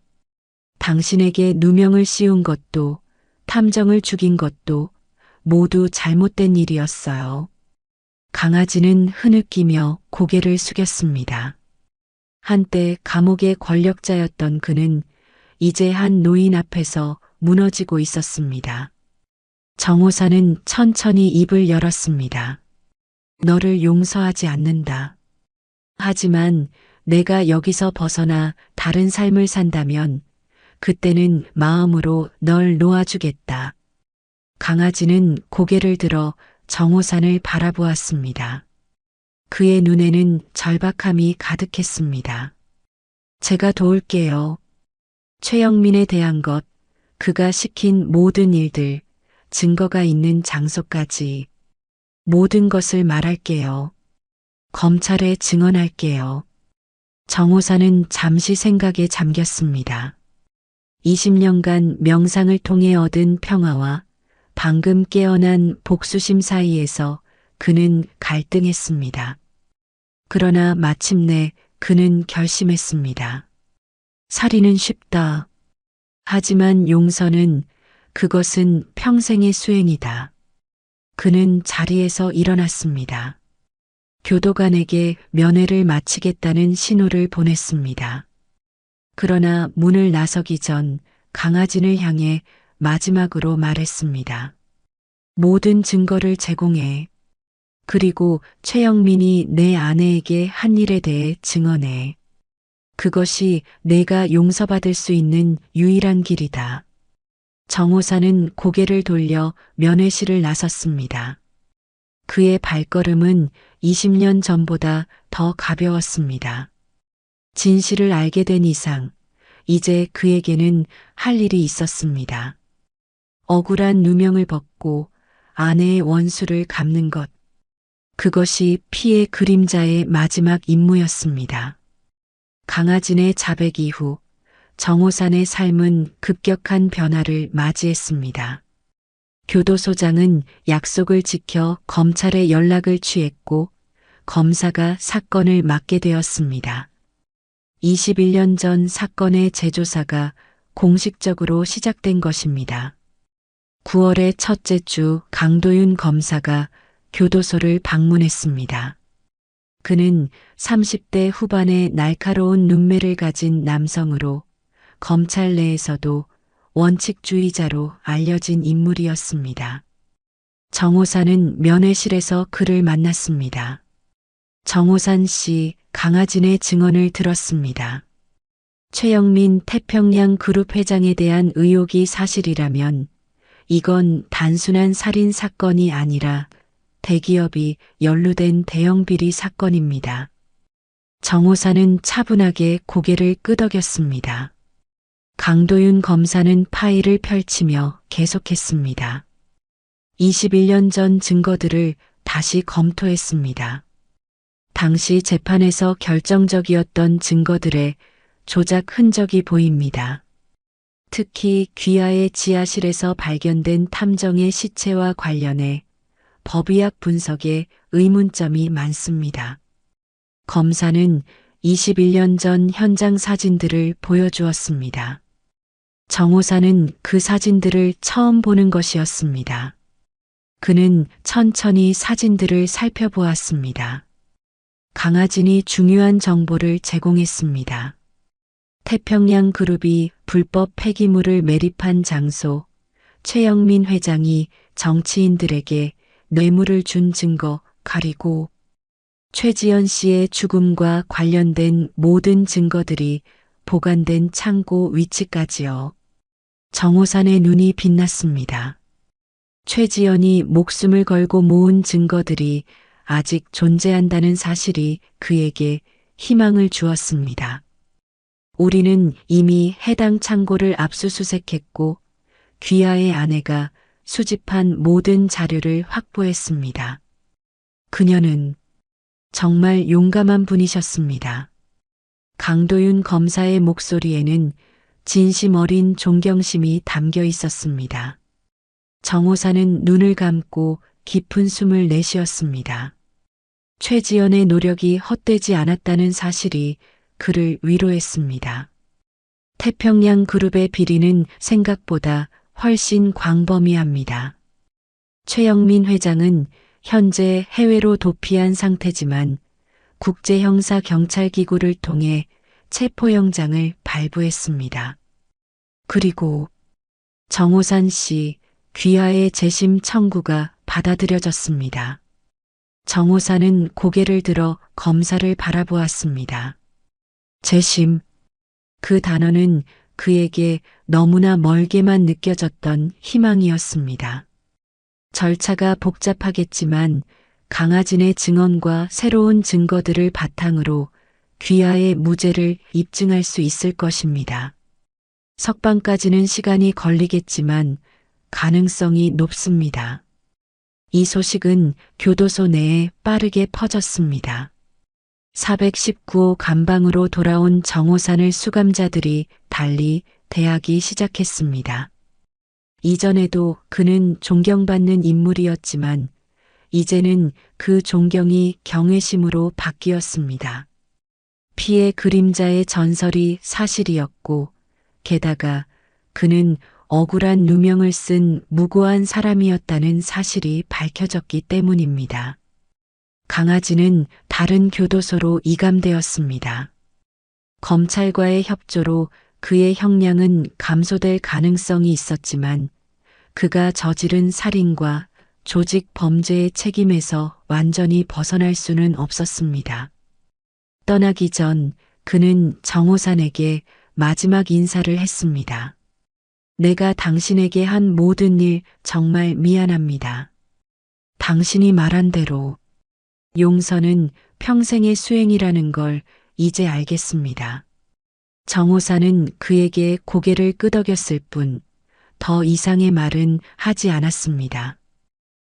당신에게 누명을 씌운 것도, 탐정을 죽인 것도 모두 잘못된 일이었어요. 강아지는 흐느끼며 고개를 숙였습니다. 한때 감옥의 권력자였던 그는 이제 한 노인 앞에서 무너지고 있었습니다. 정호사는 천천히 입을 열었습니다. 너를 용서하지 않는다. 하지만 내가 여기서 벗어나 다른 삶을 산다면 그때는 마음으로 널 놓아주겠다. 강아지는 고개를 들어 정호산을 바라보았습니다. 그의 눈에는 절박함이 가득했습니다. 제가 도울게요. 최영민에 대한 것, 그가 시킨 모든 일들, 증거가 있는 장소까지 모든 것을 말할게요. 검찰에 증언할게요. 정호사는 잠시 생각에 잠겼습니다. 20년간 명상을 통해 얻은 평화와 방금 깨어난 복수심 사이에서 그는 갈등했습니다. 그러나 마침내 그는 결심했습니다. 살인은 쉽다. 하지만 용서는 그것은 평생의 수행이다. 그는 자리에서 일어났습니다. 교도관에게 면회를 마치겠다는 신호를 보냈습니다. 그러나 문을 나서기 전 강아지를 향해 마지막으로 말했습니다. 모든 증거를 제공해. 그리고 최영민이 내 아내에게 한 일에 대해 증언해. 그것이 내가 용서받을 수 있는 유일한 길이다. 정호사는 고개를 돌려 면회실을 나섰습니다. 그의 발걸음은 20년 전보다 더 가벼웠습니다. 진실을 알게 된 이상, 이제 그에게는 할 일이 있었습니다. 억울한 누명을 벗고 아내의 원수를 갚는 것. 그것이 피의 그림자의 마지막 임무였습니다. 강아진의 자백 이후 정호산의 삶은 급격한 변화를 맞이했습니다. 교도소장은 약속을 지켜 검찰에 연락을 취했고 검사가 사건을 맡게 되었습니다. 21년 전 사건의 재조사가 공식적으로 시작된 것입니다. 9월의 첫째 주 강도윤 검사가 교도소를 방문했습니다. 그는 30대 후반의 날카로운 눈매를 가진 남성으로 검찰 내에서도 원칙주의자로 알려진 인물이었습니다. 정호산은 면회실에서 그를 만났습니다. 정호산 씨, 강아진의 증언을 들었습니다. 최영민 태평양 그룹 회장에 대한 의혹이 사실이라면 이건 단순한 살인 사건이 아니라 대기업이 연루된 대형 비리 사건입니다. 정호사는 차분하게 고개를 끄덕였습니다. 강도윤 검사는 파일을 펼치며 계속했습니다. 21년 전 증거들을 다시 검토했습니다. 당시 재판에서 결정적이었던 증거들의 조작 흔적이 보입니다. 특히 귀하의 지하실에서 발견된 탐정의 시체와 관련해 법의학 분석에 의문점이 많습니다. 검사는 21년 전 현장 사진들을 보여주었습니다. 정호사는 그 사진들을 처음 보는 것이었습니다. 그는 천천히 사진들을 살펴보았습니다. 강아진이 중요한 정보를 제공했습니다. 태평양 그룹이 불법 폐기물을 매립한 장소, 최영민 회장이 정치인들에게 뇌물을 준 증거, 그리고 최지연 씨의 죽음과 관련된 모든 증거들이 보관된 창고 위치까지요. 정호산의 눈이 빛났습니다. 최지연이 목숨을 걸고 모은 증거들이 아직 존재한다는 사실이 그에게 희망을 주었습니다. 우리는 이미 해당 창고를 압수수색했고 귀하의 아내가 수집한 모든 자료를 확보했습니다. 그녀는 정말 용감한 분이셨습니다. 강도윤 검사의 목소리에는 진심 어린 존경심이 담겨 있었습니다. 정호사는 눈을 감고 깊은 숨을 내쉬었습니다. 최지연의 노력이 헛되지 않았다는 사실이 그를 위로했습니다. 태평양 그룹의 비리는 생각보다 훨씬 광범위합니다. 최영민 회장은 현재 해외로 도피한 상태지만 국제형사경찰기구를 통해 체포영장을 발부했습니다. 그리고 정호산 씨 귀하의 재심 청구가 받아들여졌습니다. 정호산은 고개를 들어 검사를 바라보았습니다. 재심. 그 단어는 그에게 너무나 멀게만 느껴졌던 희망이었습니다. 절차가 복잡하겠지만 강하진의 증언과 새로운 증거들을 바탕으로 귀하의 무죄를 입증할 수 있을 것입니다. 석방까지는 시간이 걸리겠지만 가능성이 높습니다. 이 소식은 교도소 내에 빠르게 퍼졌습니다. 419호 감방으로 돌아온 정호산을 수감자들이 달리 대하기 시작했습니다. 이전에도 그는 존경받는 인물이었지만 이제는 그 존경이 경외심으로 바뀌었습니다. 피의 그림자의 전설이 사실이었고 게다가 그는 억울한 누명을 쓴 무고한 사람이었다는 사실이 밝혀졌기 때문입니다. 강아지는 다른 교도소로 이감되었습니다. 검찰과의 협조로 그의 형량은 감소될 가능성이 있었지만 그가 저지른 살인과 조직 범죄의 책임에서 완전히 벗어날 수는 없었습니다. 떠나기 전 그는 정호산에게 마지막 인사를 했습니다. 내가 당신에게 한 모든 일 정말 미안합니다. 당신이 말한 대로 용서는 평생의 수행이라는 걸 이제 알겠습니다. 정호산은 그에게 고개를 끄덕였을 뿐 더 이상의 말은 하지 않았습니다.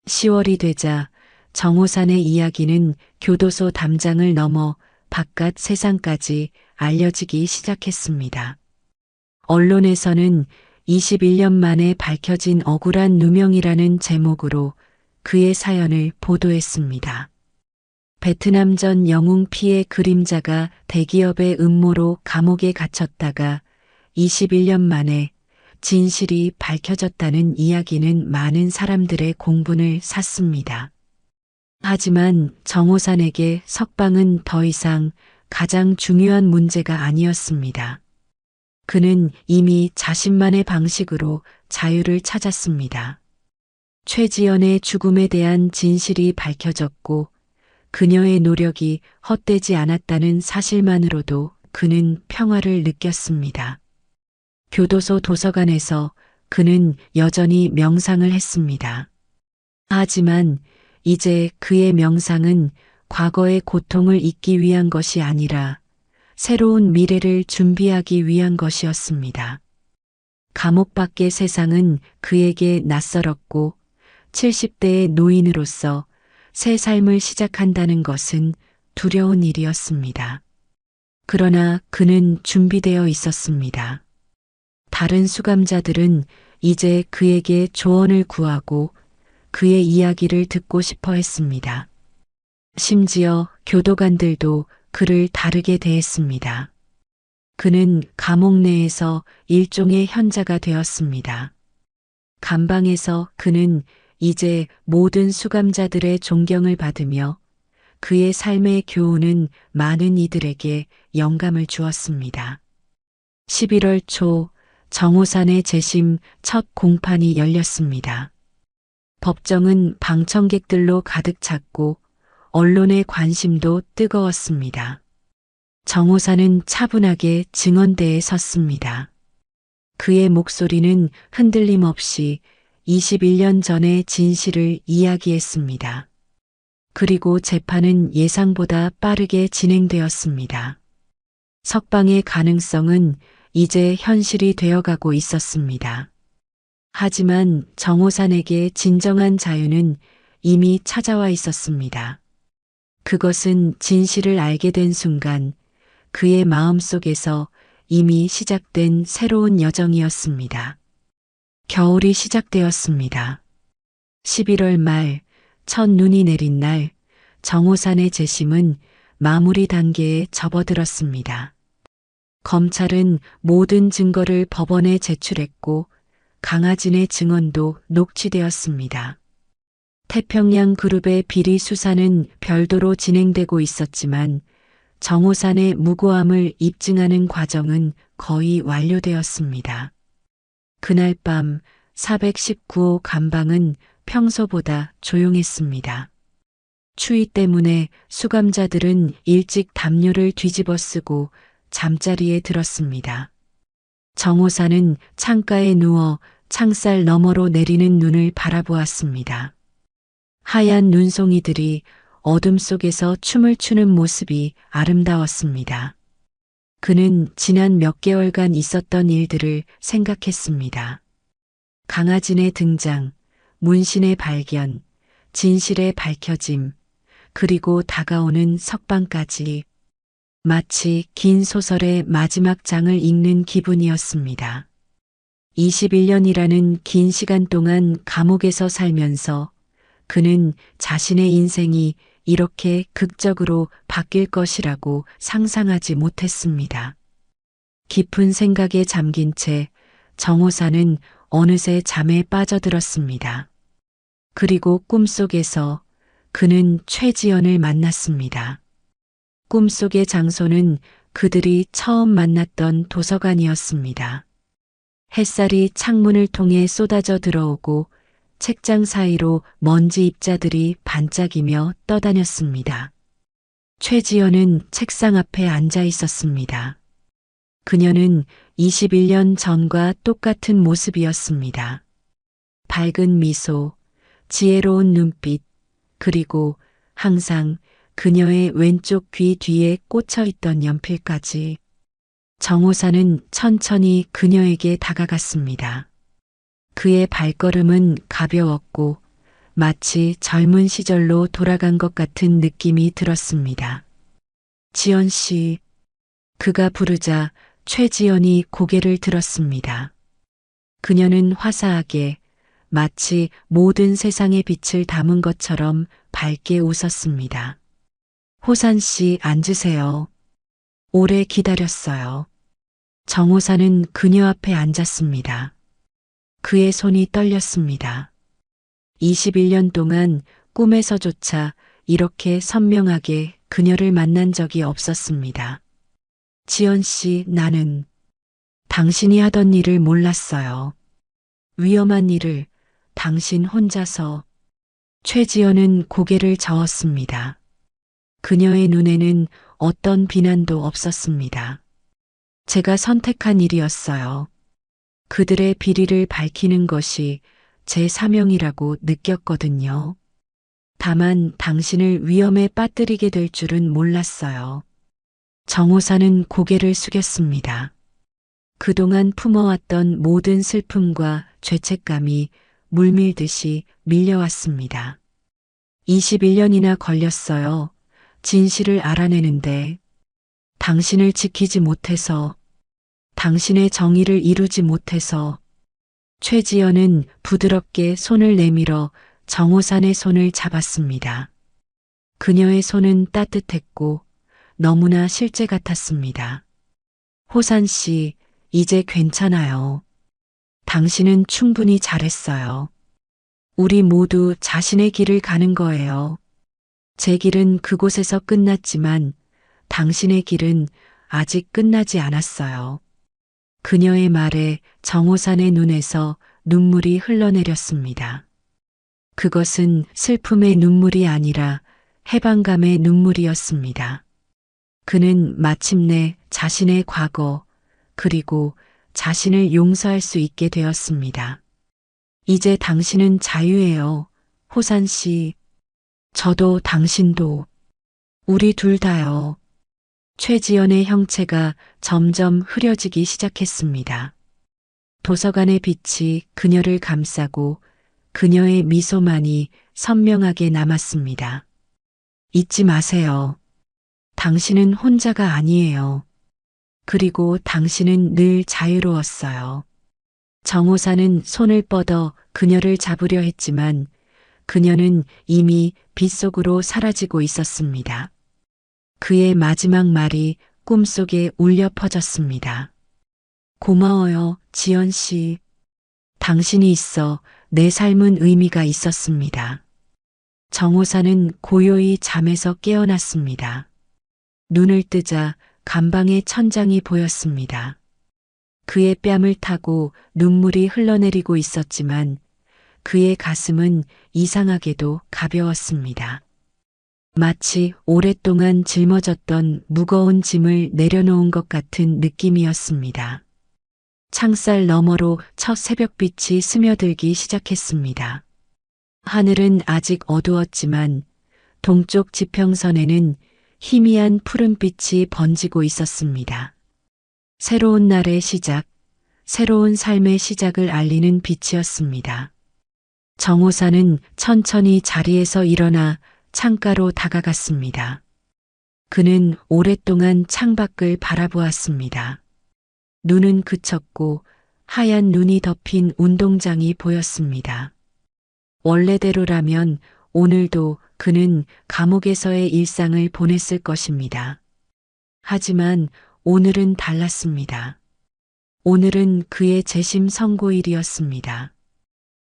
10월이 되자 정호산의 이야기는 교도소 담장을 넘어 바깥 세상까지 알려지기 시작했습니다. 언론에서는 21년 만에 밝혀진 억울한 누명이라는 제목으로 그의 사연을 보도했습니다. 베트남전 영웅 피의 그림자가 대기업의 음모로 감옥에 갇혔다가 21년 만에 진실이 밝혀졌다는 이야기는 많은 사람들의 공분을 샀습니다. 하지만 정호산에게 석방은 더 이상 가장 중요한 문제가 아니었습니다. 그는 이미 자신만의 방식으로 자유를 찾았습니다. 최지연의 죽음에 대한 진실이 밝혀졌고 그녀의 노력이 헛되지 않았다는 사실만으로도 그는 평화를 느꼈습니다. 교도소 도서관에서 그는 여전히 명상을 했습니다. 하지만 이제 그의 명상은 과거의 고통을 잊기 위한 것이 아니라 새로운 미래를 준비하기 위한 것이었습니다. 감옥 밖의 세상은 그에게 낯설었고 70대의 노인으로서 새 삶을 시작한다는 것은 두려운 일이었습니다. 그러나 그는 준비되어 있었습니다. 다른 수감자들은 이제 그에게 조언을 구하고 그의 이야기를 듣고 싶어 했습니다. 심지어 교도관들도 그를 다르게 대했습니다. 그는 감옥 내에서 일종의 현자가 되었습니다. 감방에서 그는 이제 모든 수감자들의 존경을 받으며 그의 삶의 교훈은 많은 이들에게 영감을 주었습니다. 11월 초 정호산의 재심 첫 공판이 열렸습니다. 법정은 방청객들로 가득 찼고 언론의 관심도 뜨거웠습니다. 정호산은 차분하게 증언대에 섰습니다. 그의 목소리는 흔들림 없이 21년 전의 진실을 이야기했습니다. 그리고 재판은 예상보다 빠르게 진행되었습니다. 석방의 가능성은 이제 현실이 되어가고 있었습니다. 하지만 정호산에게 진정한 자유는 이미 찾아와 있었습니다. 그것은 진실을 알게 된 순간 그의 마음속에서 이미 시작된 새로운 여정이었습니다. 겨울이 시작되었습니다. 11월 말 첫눈이 내린 날 정호산의 재심은 마무리 단계에 접어들었습니다. 검찰은 모든 증거를 법원에 제출했고 강하진의 증언도 녹취되었습니다. 태평양 그룹의 비리 수사는 별도로 진행되고 있었지만 정호산의 무고함을 입증하는 과정은 거의 완료되었습니다. 그날 밤 419호 감방은 평소보다 조용했습니다. 추위 때문에 수감자들은 일찍 담요를 뒤집어 쓰고 잠자리에 들었습니다. 정호사는 창가에 누워 창살 너머로 내리는 눈을 바라보았습니다. 하얀 눈송이들이 어둠 속에서 춤을 추는 모습이 아름다웠습니다. 그는 지난 몇 개월간 있었던 일들을 생각했습니다. 강아진의 등장, 문신의 발견, 진실의 밝혀짐, 그리고 다가오는 석방까지 마치 긴 소설의 마지막 장을 읽는 기분이었습니다. 21년이라는 긴 시간 동안 감옥에서 살면서 그는 자신의 인생이 이렇게 극적으로 바뀔 것이라고 상상하지 못했습니다. 깊은 생각에 잠긴 채 정호사는 어느새 잠에 빠져들었습니다. 그리고 꿈속에서 그는 최지연을 만났습니다. 꿈속의 장소는 그들이 처음 만났던 도서관이었습니다. 햇살이 창문을 통해 쏟아져 들어오고 책장 사이로 먼지 입자들이 반짝이며 떠다녔습니다. 최지연은 책상 앞에 앉아 있었습니다. 그녀는 21년 전과 똑같은 모습이었습니다. 밝은 미소, 지혜로운 눈빛, 그리고 항상 그녀의 왼쪽 귀 뒤에 꽂혀 있던 연필까지. 정호사는 천천히 그녀에게 다가갔습니다. 그의 발걸음은 가벼웠고 마치 젊은 시절로 돌아간 것 같은 느낌이 들었습니다. 지연 씨, 그가 부르자 최지연이 고개를 들었습니다. 그녀는 화사하게 마치 모든 세상의 빛을 담은 것처럼 밝게 웃었습니다. 호산 씨 앉으세요. 오래 기다렸어요. 정호사는 그녀 앞에 앉았습니다. 그의 손이 떨렸습니다. 21년 동안 꿈에서조차 이렇게 선명하게 그녀를 만난 적이 없었습니다. 지연 씨, 나는 당신이 하던 일을 몰랐어요. 위험한 일을 당신 혼자서. 최지연은 고개를 저었습니다. 그녀의 눈에는 어떤 비난도 없었습니다. 제가 선택한 일이었어요. 그들의 비리를 밝히는 것이 제 사명이라고 느꼈거든요. 다만 당신을 위험에 빠뜨리게 될 줄은 몰랐어요. 정호사는 고개를 숙였습니다. 그동안 품어왔던 모든 슬픔과 죄책감이 물밀듯이 밀려왔습니다. 21년이나 걸렸어요. 진실을 알아내는데 당신을 지키지 못해서, 당신의 정의를 이루지 못해서. 최지연은 부드럽게 손을 내밀어 정호산의 손을 잡았습니다. 그녀의 손은 따뜻했고 너무나 실제 같았습니다. 호산 씨, 이제 괜찮아요. 당신은 충분히 잘했어요. 우리 모두 자신의 길을 가는 거예요. 제 길은 그곳에서 끝났지만 당신의 길은 아직 끝나지 않았어요. 그녀의 말에 정호산의 눈에서 눈물이 흘러내렸습니다. 그것은 슬픔의 눈물이 아니라 해방감의 눈물이었습니다. 그는 마침내 자신의 과거, 그리고 자신을 용서할 수 있게 되었습니다. 이제 당신은 자유예요, 호산 씨. 저도 당신도. 우리 둘 다요. 최지연의 형체가 점점 흐려지기 시작했습니다. 도서관의 빛이 그녀를 감싸고 그녀의 미소만이 선명하게 남았습니다. 잊지 마세요. 당신은 혼자가 아니에요. 그리고 당신은 늘 자유로웠어요. 정호사는 손을 뻗어 그녀를 잡으려 했지만 그녀는 이미 빛 속으로 사라지고 있었습니다. 그의 마지막 말이 꿈속에 울려 퍼졌습니다. 고마워요, 지연 씨. 당신이 있어 내 삶은 의미가 있었습니다. 정호사는 고요히 잠에서 깨어났습니다. 눈을 뜨자 감방의 천장이 보였습니다. 그의 뺨을 타고 눈물이 흘러내리고 있었지만 그의 가슴은 이상하게도 가벼웠습니다. 마치 오랫동안 짊어졌던 무거운 짐을 내려놓은 것 같은 느낌이었습니다. 창살 너머로 첫 새벽빛이 스며들기 시작했습니다. 하늘은 아직 어두웠지만 동쪽 지평선에는 희미한 푸른빛이 번지고 있었습니다. 새로운 날의 시작, 새로운 삶의 시작을 알리는 빛이었습니다. 정호사는 천천히 자리에서 일어나 창가로 다가갔습니다. 그는 오랫동안 창밖을 바라보았습니다. 눈은 그쳤고 하얀 눈이 덮인 운동장이 보였습니다. 원래대로라면 오늘도 그는 감옥에서의 일상을 보냈을 것입니다. 하지만 오늘은 달랐습니다. 오늘은 그의 재심 선고일이었습니다.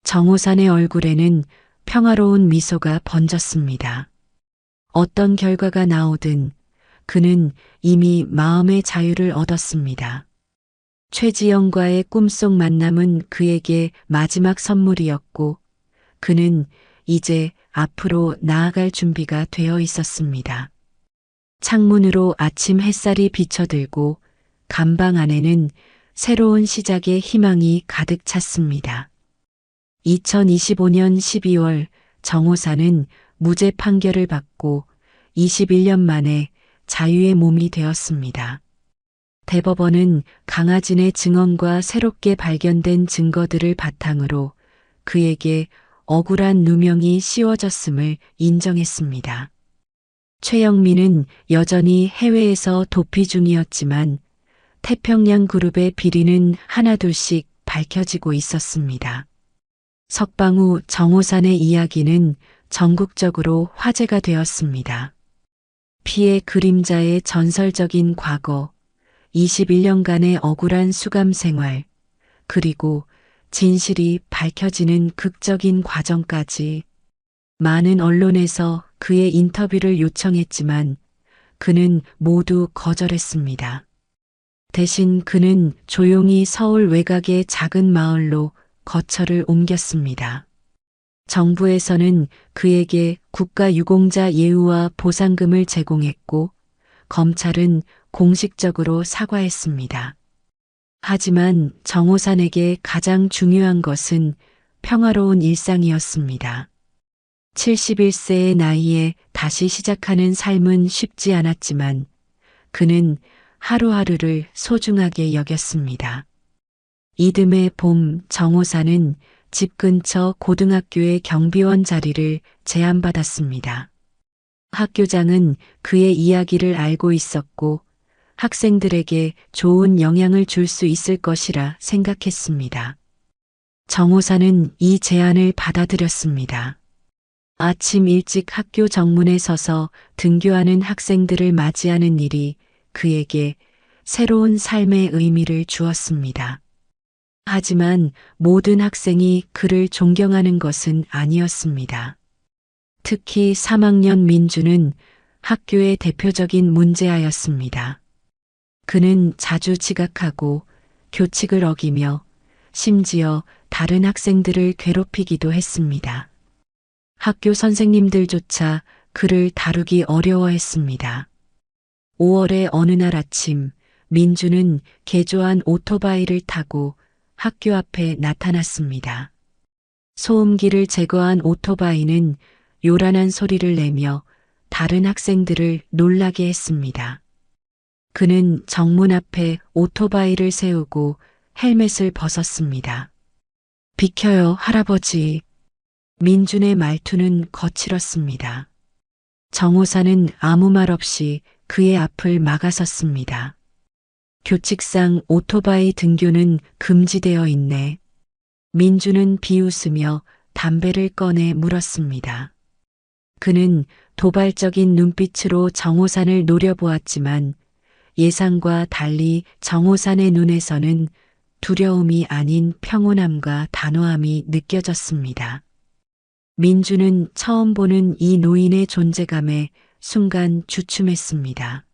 정호산의 얼굴에는 평화로운 미소가 번졌습니다. 어떤 결과가 나오든 그는 이미 마음의 자유를 얻었습니다. 최지영과의 꿈속 만남은 그에게 마지막 선물이었고 그는 이제 앞으로 나아갈 준비가 되어 있었습니다. 창문으로 아침 햇살이 비쳐들고 감방 안에는 새로운 시작의 희망이 가득 찼습니다. 2025년 12월 정호사는 무죄 판결을 받고 21년 만에 자유의 몸이 되었습니다. 대법원은 강하진의 증언과 새롭게 발견된 증거들을 바탕으로 그에게 억울한 누명이 씌워졌음을 인정했습니다. 최영민은 여전히 해외에서 도피 중이었지만 태평양 그룹의 비리는 하나둘씩 밝혀지고 있었습니다. 석방후 정호산의 이야기는 전국적으로 화제가 되었습니다. 피의 그림자의 전설적인 과거, 21년간의 억울한 수감 생활, 그리고 진실이 밝혀지는 극적인 과정까지 많은 언론에서 그의 인터뷰를 요청했지만 그는 모두 거절했습니다. 대신 그는 조용히 서울 외곽의 작은 마을로 거처를 옮겼습니다. 정부에서는 그에게 국가유공자 예우와 보상금을 제공했고 검찰은 공식적으로 사과했습니다. 하지만 정호산에게 가장 중요한 것은 평화로운 일상이었습니다. 71세의 나이에 다시 시작하는 삶은 쉽지 않았지만 그는 하루하루를 소중하게 여겼습니다. 이듬해 봄 정호사는 집 근처 고등학교의 경비원 자리를 제안받았습니다. 학교장은 그의 이야기를 알고 있었고 학생들에게 좋은 영향을 줄 수 있을 것이라 생각했습니다. 정호사는 이 제안을 받아들였습니다. 아침 일찍 학교 정문에 서서 등교하는 학생들을 맞이하는 일이 그에게 새로운 삶의 의미를 주었습니다. 하지만 모든 학생이 그를 존경하는 것은 아니었습니다. 특히 3학년 민주는 학교의 대표적인 문제아였습니다. 그는 자주 지각하고 교칙을 어기며 심지어 다른 학생들을 괴롭히기도 했습니다. 학교 선생님들조차 그를 다루기 어려워했습니다. 5월의 어느 날 아침, 민주는 개조한 오토바이를 타고 학교 앞에 나타났습니다. 소음기를 제거한 오토바이는 요란한 소리를 내며 다른 학생들을 놀라게 했습니다. 그는 정문 앞에 오토바이를 세우고 헬멧을 벗었습니다. 비켜요, 할아버지. 민준의 말투는 거칠었습니다. 정호사는 아무 말 없이 그의 앞을 막아섰습니다. 교칙상 오토바이 등교는 금지되어 있네. 민주는 비웃으며 담배를 꺼내 물었습니다. 그는 도발적인 눈빛으로 정호산을 노려보았지만 예상과 달리 정호산의 눈에서는 두려움이 아닌 평온함과 단호함이 느껴졌습니다. 민주는 처음 보는 이 노인의 존재감에 순간 주춤했습니다.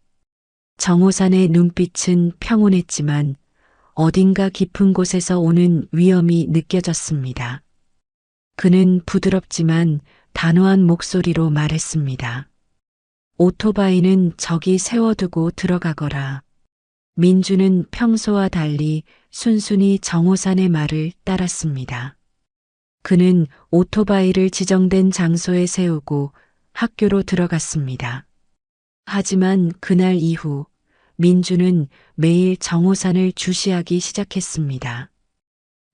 정호산의 눈빛은 평온했지만 어딘가 깊은 곳에서 오는 위험이 느껴졌습니다. 그는 부드럽지만 단호한 목소리로 말했습니다. 오토바이는 저기 세워두고 들어가거라. 민주는 평소와 달리 순순히 정호산의 말을 따랐습니다. 그는 오토바이를 지정된 장소에 세우고 학교로 들어갔습니다. 하지만 그날 이후 민주는 매일 정호산을 주시하기 시작했습니다.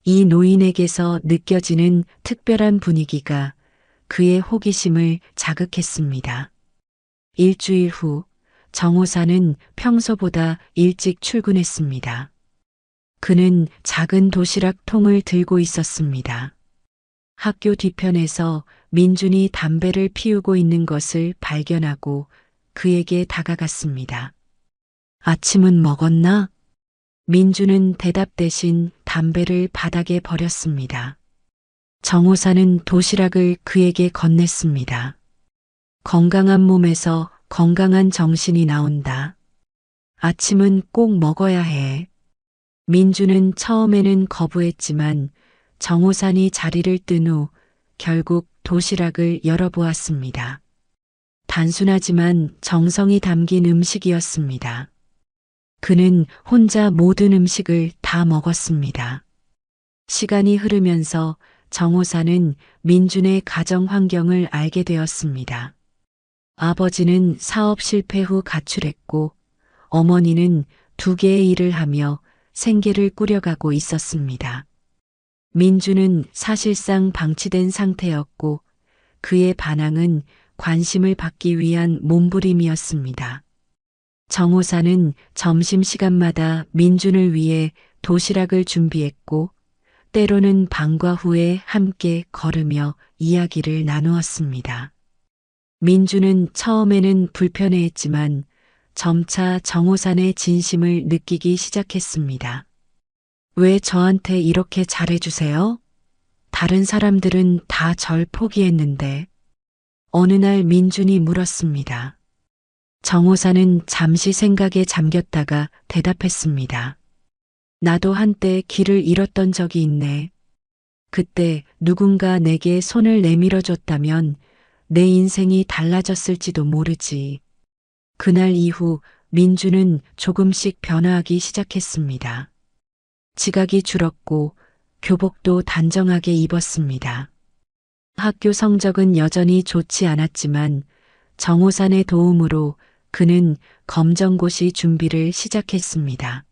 이 노인에게서 느껴지는 특별한 분위기가 그의 호기심을 자극했습니다. 일주일 후 정호산은 평소보다 일찍 출근했습니다. 그는 작은 도시락 통을 들고 있었습니다. 학교 뒤편에서 민준이 담배를 피우고 있는 것을 발견하고 그에게 다가갔습니다. 아침은 먹었나? 민주는 대답 대신 담배를 바닥에 버렸습니다. 정호사는 도시락을 그에게 건넸습니다. 건강한 몸에서 건강한 정신이 나온다. 아침은 꼭 먹어야 해. 민주는 처음에는 거부했지만 정호산이 자리를 뜬 후 결국 도시락을 열어보았습니다. 단순하지만 정성이 담긴 음식이었습니다. 그는 혼자 모든 음식을 다 먹었습니다. 시간이 흐르면서 정호사는 민준의 가정 환경을 알게 되었습니다. 아버지는 사업 실패 후 가출했고 어머니는 2개의 일을 하며 생계를 꾸려가고 있었습니다. 민주는 사실상 방치된 상태였고 그의 반항은 관심을 받기 위한 몸부림이었습니다. 정호사는 점심시간마다 민준을 위해 도시락을 준비했고 때로는 방과 후에 함께 걸으며 이야기를 나누었습니다. 민준은 처음에는 불편해했지만 점차 정호산의 진심을 느끼기 시작했습니다. 왜 저한테 이렇게 잘해주세요? 다른 사람들은 다 절 포기했는데. 어느 날 민준이 물었습니다. 정호사는 잠시 생각에 잠겼다가 대답했습니다. 나도 한때 길을 잃었던 적이 있네. 그때 누군가 내게 손을 내밀어줬다면 내 인생이 달라졌을지도 모르지. 그날 이후 민주는 조금씩 변화하기 시작했습니다. 지각이 줄었고 교복도 단정하게 입었습니다. 학교 성적은 여전히 좋지 않았지만 정호산의 도움으로 그는 검정고시 준비를 시작했습니다.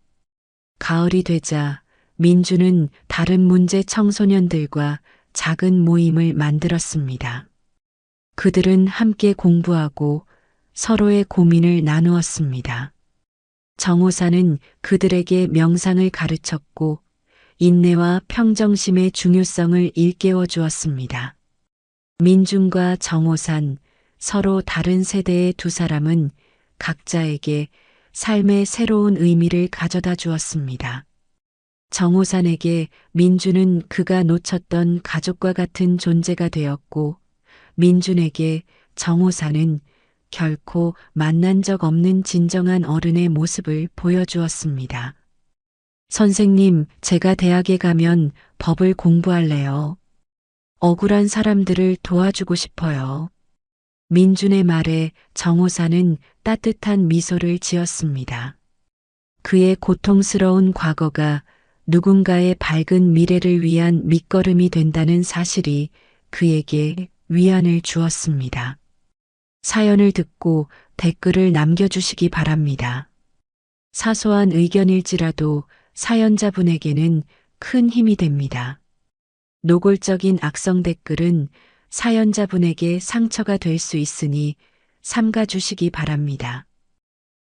가을이 되자 민주는 다른 문제 청소년들과 작은 모임을 만들었습니다. 그들은 함께 공부하고 서로의 고민을 나누었습니다. 정호사는 그들에게 명상을 가르쳤고 인내와 평정심의 중요성을 일깨워 주었습니다. 민준과 정호산, 서로 다른 세대의 두 사람은 각자에게 삶의 새로운 의미를 가져다 주었습니다. 정호산에게 민준은 그가 놓쳤던 가족과 같은 존재가 되었고 민준에게 정호산은 결코 만난 적 없는 진정한 어른의 모습을 보여주었습니다. 선생님, 제가 대학에 가면 법을 공부할래요. 억울한 사람들을 도와주고 싶어요. 민준의 말에 정호사는 따뜻한 미소를 지었습니다. 그의 고통스러운 과거가 누군가의 밝은 미래를 위한 밑거름이 된다는 사실이 그에게 위안을 주었습니다. 사연을 듣고 댓글을 남겨주시기 바랍니다. 사소한 의견일지라도 사연자분에게는 큰 힘이 됩니다. 노골적인 악성 댓글은 사연자분에게 상처가 될 수 있으니 삼가 주시기 바랍니다.